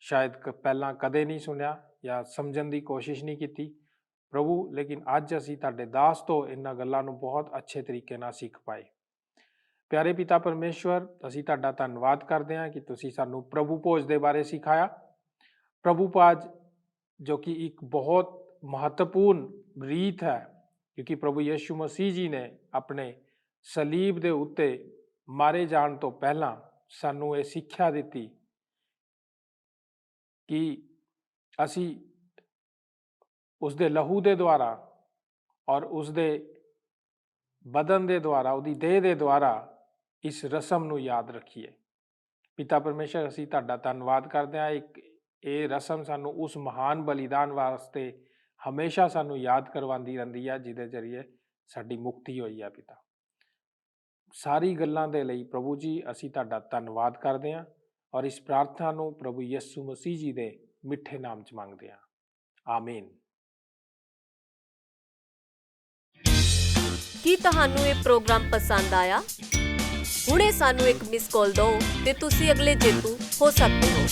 ਸ਼ਾਇਦ ਪਹਿਲਾਂ ਕਦੇ ਨਹੀਂ ਸੁਣਿਆ ਜਾਂ ਸਮਝਣ ਦੀ ਕੋਸ਼ਿਸ਼ ਨਹੀਂ ਕੀਤੀ ਪ੍ਰਭੂ। ਲੇਕਿਨ ਅੱਜ ਅਸੀਂ ਤੁਹਾਡੇ ਦਾਸ ਤੋਂ ਇਹਨਾਂ ਗੱਲਾਂ ਨੂੰ ਬਹੁਤ ਅੱਛੇ ਤਰੀਕੇ ਨਾਲ ਸਿੱਖ ਪਾਏ। ਪਿਆਰੇ ਪਿਤਾ ਪਰਮੇਸ਼ਵਰ, ਅਸੀਂ ਤੁਹਾਡਾ ਧੰਨਵਾਦ ਕਰਦੇ ਹਾਂ ਕਿ ਤੁਸੀਂ ਸਾਨੂੰ ਪ੍ਰਭੂ ਭੋਜ ਦੇ ਬਾਰੇ ਸਿਖਾਇਆ। ਪ੍ਰਭੂ ਭੋਜ ਜੋ ਕਿ ਇੱਕ ਬਹੁਤ ਮਹੱਤਵਪੂਰਨ ਰੀਤ ਹੈ, ਕਿਉਂਕਿ ਪ੍ਰਭੂ ਯਿਸੂ ਮਸੀਹ ਜੀ ਨੇ ਆਪਣੇ ਸਲੀਬ ਦੇ ਉੱਤੇ ਮਾਰੇ ਜਾਣ ਤੋਂ ਪਹਿਲਾਂ ਸਾਨੂੰ ਇਹ ਸਿੱਖਿਆ ਦਿੱਤੀ ਕਿ ਅਸੀਂ ਉਸਦੇ ਲਹੂ ਦੇ ਦੁਆਰਾ ਔਰ ਉਸਦੇ ਬਦਨ ਦੇ ਦੁਆਰਾ, ਉਹਦੀ ਦੇਹ ਦੇ ਦੁਆਰਾ ਇਸ ਰਸਮ ਨੂੰ ਯਾਦ ਰੱਖੀਏ। ਪਿਤਾ ਪਰਮੇਸ਼ਰ, ਅਸੀਂ ਤੁਹਾਡਾ ਧੰਨਵਾਦ ਕਰਦੇ ਹਾਂ। ਇਹ ਰਸਮ ਸਾਨੂੰ ਉਸ ਮਹਾਨ ਬਲੀਦਾਨ ਵਾਸਤੇ ਹਮੇਸ਼ਾ ਸਾਨੂੰ ਯਾਦ ਕਰਵਾਉਂਦੀ ਰਹਿੰਦੀ ਹੈ, ਜਿਹਦੇ ਜ਼ਰੀਏ ਸਾਡੀ ਮੁਕਤੀ ਹੋਈ ਹੈ। ਪਿਤਾ, ਸਾਰੀ ਗੱਲਾਂ ਦੇ ਲਈ ਪ੍ਰਭੂ ਜੀ ਅਸੀਂ ਤੁਹਾਡਾ ਧੰਨਵਾਦ ਕਰਦੇ ਹਾਂ ਔਰ ਇਸ ਪ੍ਰਾਰਥਨਾ ਨੂੰ ਪ੍ਰਭੂ ਯਿਸੂ ਮਸੀਹ ਜੀ ਦੇ ਮਿੱਠੇ ਨਾਮ 'ਚ ਮੰਗਦੇ ਹਾਂ। ਆਮੀਨ। ਕੀ ਤੁਹਾਨੂੰ ਇਹ ਪ੍ਰੋਗਰਾਮ ਪਸੰਦ ਆਇਆ? ਹੁਣੇ ਸਾਨੂੰ ਇੱਕ ਮਿਸ ਕਾਲ ਦਿਓ ਤੇ ਤੁਸੀਂ ਅਗਲੇ ਜੇਤੂ ਹੋ ਸਕਦੇ ਹੋ।